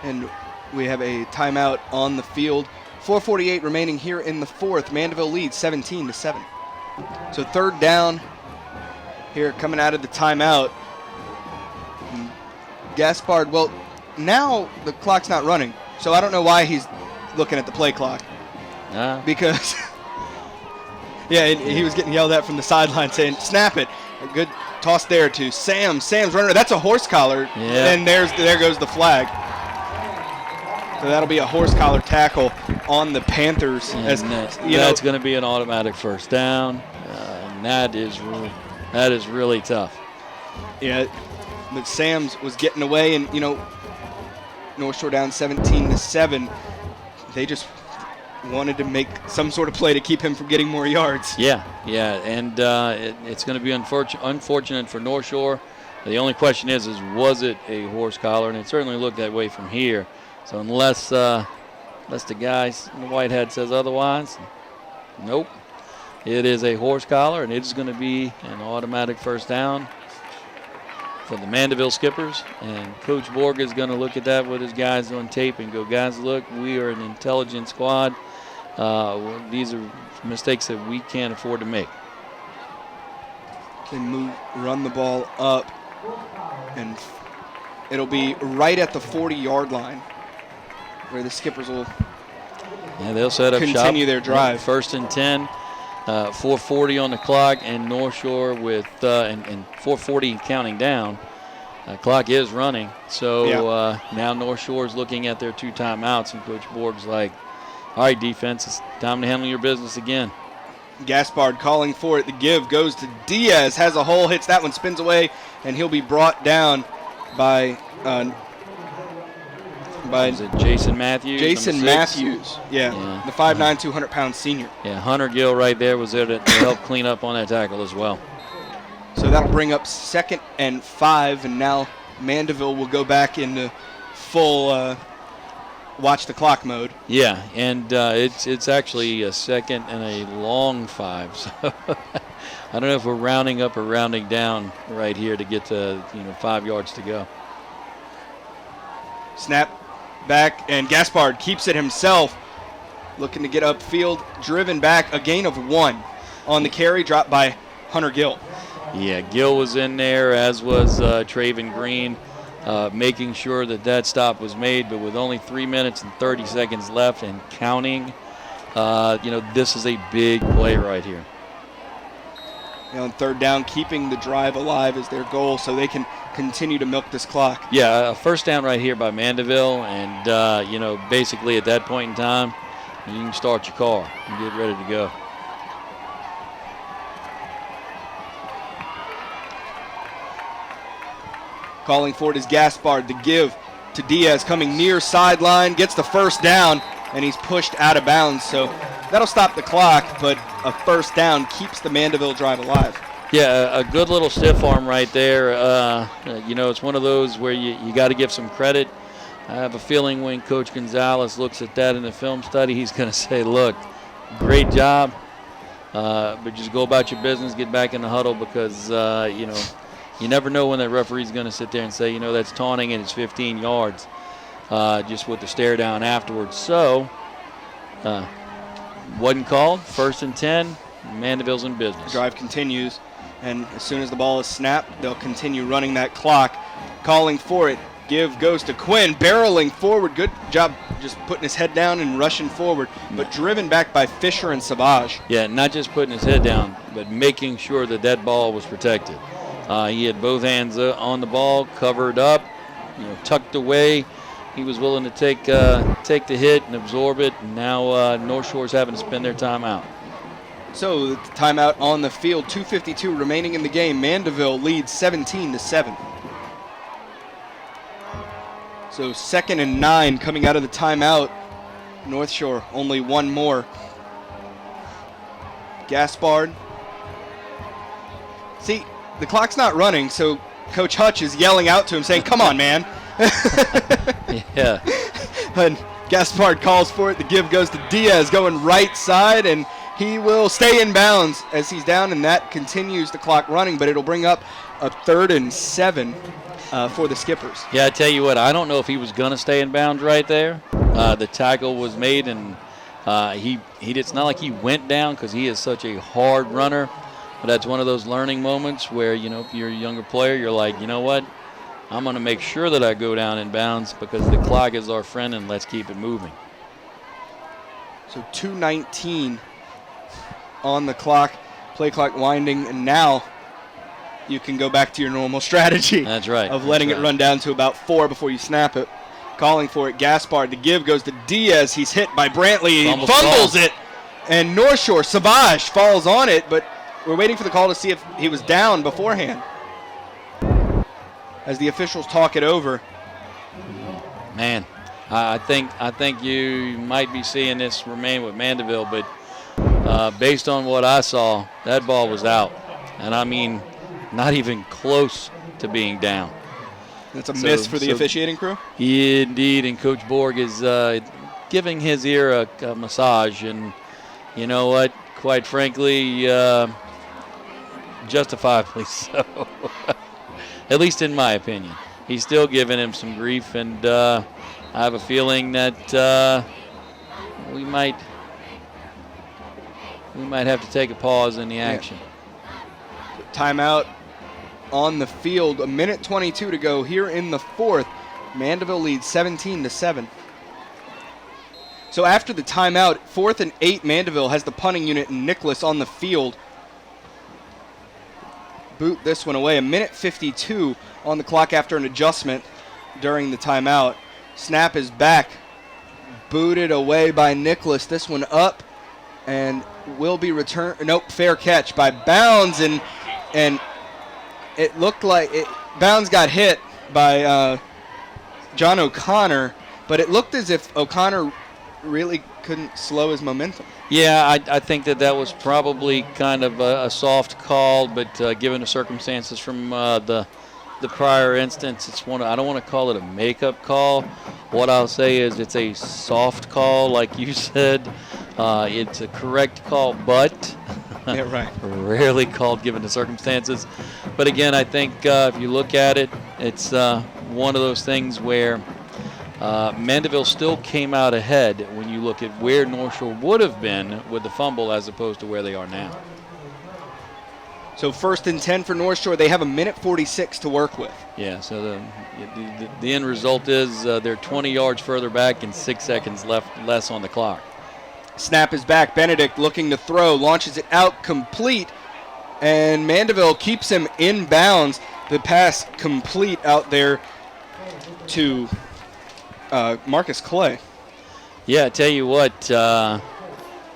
And we have a timeout on the field. 4:48 remaining here in the 4th. Mandeville leads 17-7. So 3rd down here coming out of the timeout. Gaspard, well, now the clock's not running, so I don't know why he's looking at the play clock. Because, he was getting yelled at from the sideline saying, snap it. A good toss there to Sam. Sam's running. That's a horse collar, and there goes the flag. So that'll be a horse collar tackle on the Panthers. That's going to be an automatic first down, and that is really tough. Yeah. But Sam's was getting away, and North Shore down 17-7. They just wanted to make some sort of play to keep him from getting more yards. Yeah, and it's going to be unfortunate for North Shore. The only question is was it a horse collar? And it certainly looked that way from here. So unless the guy in the white hat says otherwise, nope. It is a horse collar, and it's going to be an automatic first down for the Mandeville Skippers. And Coach Borg is going to look at that with his guys on tape and go, guys, look, we are an intelligent squad. These are mistakes that we can't afford to make. They run the ball up And it'll be right at the 40-yard line where the Skippers will they'll set up continue shop. their drive. 1st and 10, 4:40 on the clock, and North Shore with and 4:40 counting down. Clock is running, so now North Shore is looking at their 2 timeouts, and Coach Borg's like, all right, defense, it's time to handle your business again. Gaspard calling for it. The give goes to Diaz. Has a hole, hits that one, spins away, and he'll be brought down by Is it Jason Matthews? Jason Matthews. Yeah, the 5'9", 200-pound senior. Yeah, Hunter Gill right there was there to help clean up on that tackle as well. So that'll bring up 2nd and 5, and now Mandeville will go back into full watch the clock mode. Yeah, and it's actually a 2nd and a long 5. So I don't know if we're rounding up or rounding down right here to get to 5 yards to go. Snap back, and Gaspard keeps it himself, looking to get upfield, driven back, a gain of 1 on the carry, dropped by Hunter Gill. Yeah, Gill was in there, as was Traven Green, making sure that stop was made. But with only 3 minutes and 30 seconds left and counting, this is a big play right here. On 3rd down, keeping the drive alive is their goal, so they can continue to milk this clock. Yeah, a 1st down right here by Mandeville, and basically at that point in time, you can start your car and get ready to go. Calling for it is Gaspard. The give to Diaz, coming near sideline, gets the 1st down, and he's pushed out of bounds. So that'll stop the clock, but a 1st down keeps the Mandeville drive alive. Yeah, a good little stiff arm right there. It's one of those where you got to give some credit. I have a feeling when Coach Gonzalez looks at that in the film study, he's going to say, look, great job, but just go about your business, get back in the huddle, because, you never know when that referee's going to sit there and say, that's taunting and it's 15 yards, just with the stare down afterwards. So, wasn't called. 1st and 10, Mandeville's in business. Drive continues, and as soon as the ball is snapped, they'll continue running that clock. Calling for it, give goes to Quinn, barreling forward. Good job just putting his head down and rushing forward, but driven back by Fisher and Savage. Yeah, not just putting his head down, but making sure that ball was protected. He had both hands on the ball, covered up, tucked away. He was willing to take the hit and absorb it. And now North Shore's having to spend their timeout. So timeout on the field. 2:52 remaining in the game. Mandeville leads 17-7. So 2nd and 9 coming out of the timeout. North Shore only 1 more. Gaspard. See, the clock's not running, so Coach Hutch is yelling out to him, saying, come on, man. Yeah. And Gaspard calls for it. The give goes to Diaz, going right side, and he will stay in bounds as he's down, and that continues the clock running, but it'll bring up a 3rd and 7 for the Skippers. Yeah, I tell you what, I don't know if he was going to stay in bounds right there. The tackle was made, and it's not like he went down because he is such a hard runner. But that's one of those learning moments where, if you're a younger player, you're like, you know what? I'm going to make sure that I go down in bounds because the clock is our friend, and let's keep it moving. So 2:19 on the clock, play clock winding, and now you can go back to your normal strategy. That's right. Of letting it run down to about 4 before you snap it. Calling for it, Gaspard. The give goes to Diaz. He's hit by Brantley. He fumbles it. And North Shore, Savage falls on it, but we're waiting for the call to see if he was down beforehand. As the officials talk it over. Man, I think you might be seeing this remain with Mandeville, but based on what I saw, that ball was out. And I mean, not even close to being down. That's a miss for the officiating crew? Indeed, and Coach Borg is giving his ear a massage. And you know what? Quite frankly, justifiably so. At least in my opinion. He's still giving him some grief, and I have a feeling that we might have to take a pause in the action. Timeout on the field. 1:22 to go here in the fourth. Mandeville leads 17-7. So after the timeout, 4th and 8, Mandeville has the punting unit and Nicholas on the field. Boot this one away. 1:52 on the clock after an adjustment during the timeout. Snap is back. Booted away by Nicholas. This one up and will be returned. Nope, fair catch by Bounds, and it looked like Bounds got hit by John O'Connor, but it looked as if O'Connor really couldn't slow his momentum. Yeah, I think that was probably kind of a soft call, but given the circumstances from the prior instance, I don't want to call it a makeup call. What I'll say is it's a soft call, like you said. It's a correct call, but Yeah, right. rarely called given the circumstances. But again, I think if you look at it, it's one of those things where Mandeville still came out ahead when you look at where Northshore would have been with the fumble as opposed to where they are now. So 1st and 10 for Northshore. They have 1:46 to work with. Yeah, so the end result is they're 20 yards further back and 6 seconds less on the clock. Snap is back. Benedict looking to throw, launches it out, complete, and Mandeville keeps him in bounds. The pass complete out there to Marcus Clay. Yeah, I tell you what,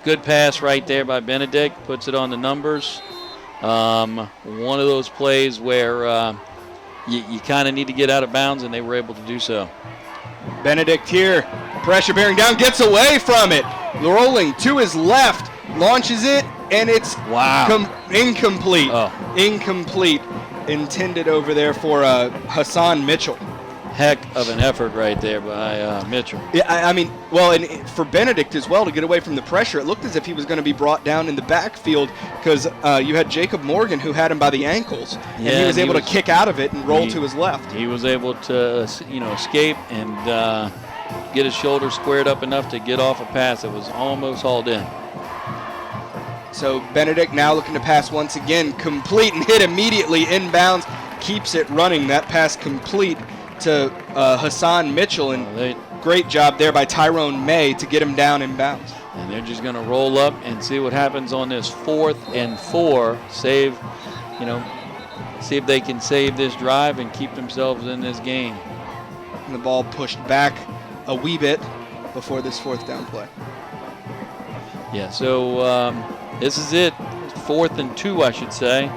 good pass right there by Benedict, puts it on the numbers. One of those plays where you kind of need to get out of bounds, and they were able to do so. Benedict here, pressure bearing down, gets away from it. Rolling to his left, launches it, and it's incomplete. Oh. Incomplete. Intended over there for Hassan Mitchell. Heck of an effort right there by Mitchell. Yeah, I mean, well, and for Benedict as well to get away from the pressure, it looked as if he was going to be brought down in the backfield because you had Jacob Morgan who had him by the ankles, and he was able to kick out of it and roll to his left. He was able to, escape and get his shoulder squared up enough to get off a pass that was almost hauled in. So Benedict now looking to pass once again, complete and hit immediately inbounds, keeps it running. That pass complete to Hassan Mitchell, and great job there by Tyrone May to get him down in bounds. And they're just going to roll up and see what happens on this 4th and 4. See if they can save this drive and keep themselves in this game. And the ball pushed back a wee bit before this 4th down play. Yeah, so this is it. 4th and 2, I should say.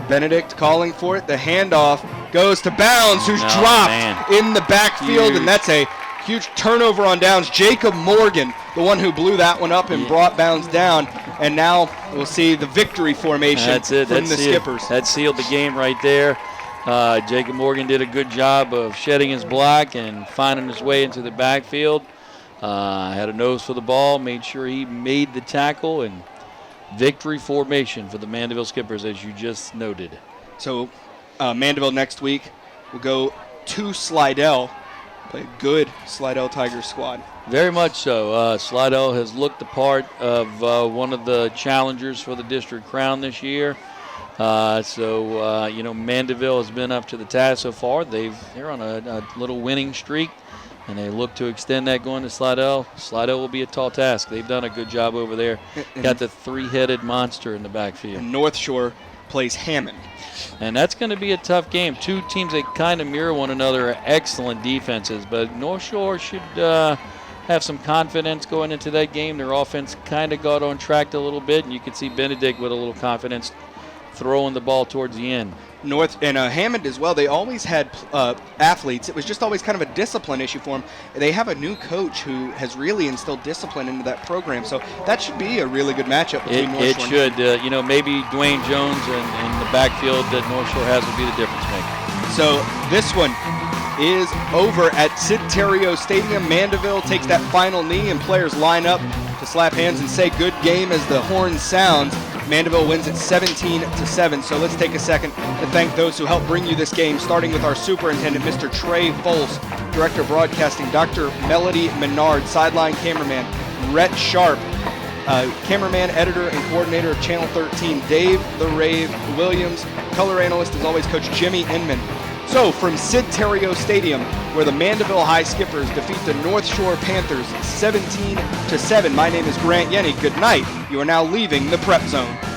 Benedict calling for it. The handoff goes to Bounds, who's dropped in the backfield, and that's a huge turnover on downs. Jacob Morgan, the one who blew that one up and brought Bounds down, and now we'll see the victory formation from the Skippers. That sealed the game right there. Jacob Morgan did a good job of shedding his block and finding his way into the backfield. Had a nose for the ball, made sure he made the tackle, and victory formation for the Mandeville Skippers, as you just noted. So Mandeville next week will go to Slidell, play a good Slidell Tigers squad. Very much so. Slidell has looked the part of one of the challengers for the district crown this year. Mandeville has been up to the task so far. They're on a little winning streak, and they look to extend that going to Slidell. Slidell will be a tall task. They've done a good job over there. Got the 3-headed monster in the backfield. And Northshore plays Hammond. And that's going to be a tough game. Two teams that kind of mirror one another are excellent defenses, but Northshore should have some confidence going into that game. Their offense kind of got on track a little bit, and you could see Benedict with a little confidence throwing the ball towards the end. Hammond as well, they always had athletes. It was just always kind of a discipline issue for them. They have a new coach who has really instilled discipline into that program, so that should be a really good matchup between Northshore. It should. Maybe Dwayne Jones and the backfield that Northshore has would be the difference maker. So this one is over at Sid Terrio Stadium. Mandeville takes that final knee, and players line up to slap hands and say good game as the horn sounds. Mandeville wins it 17-7. So let's take a second to thank those who helped bring you this game, starting with our superintendent, Mr. Trey Foles, director of broadcasting, Dr. Melody Menard, sideline cameraman, Rhett Sharp, Cameraman, editor, and coordinator of Channel 13, Dave the Rave Williams. Color analyst, as always, Coach Jimmy Inman. So, from Sid Terrio Stadium, where the Mandeville High Skippers defeat the North Shore Panthers 17-7, my name is Grant Yenny. Good night. You are now leaving the Prep Zone.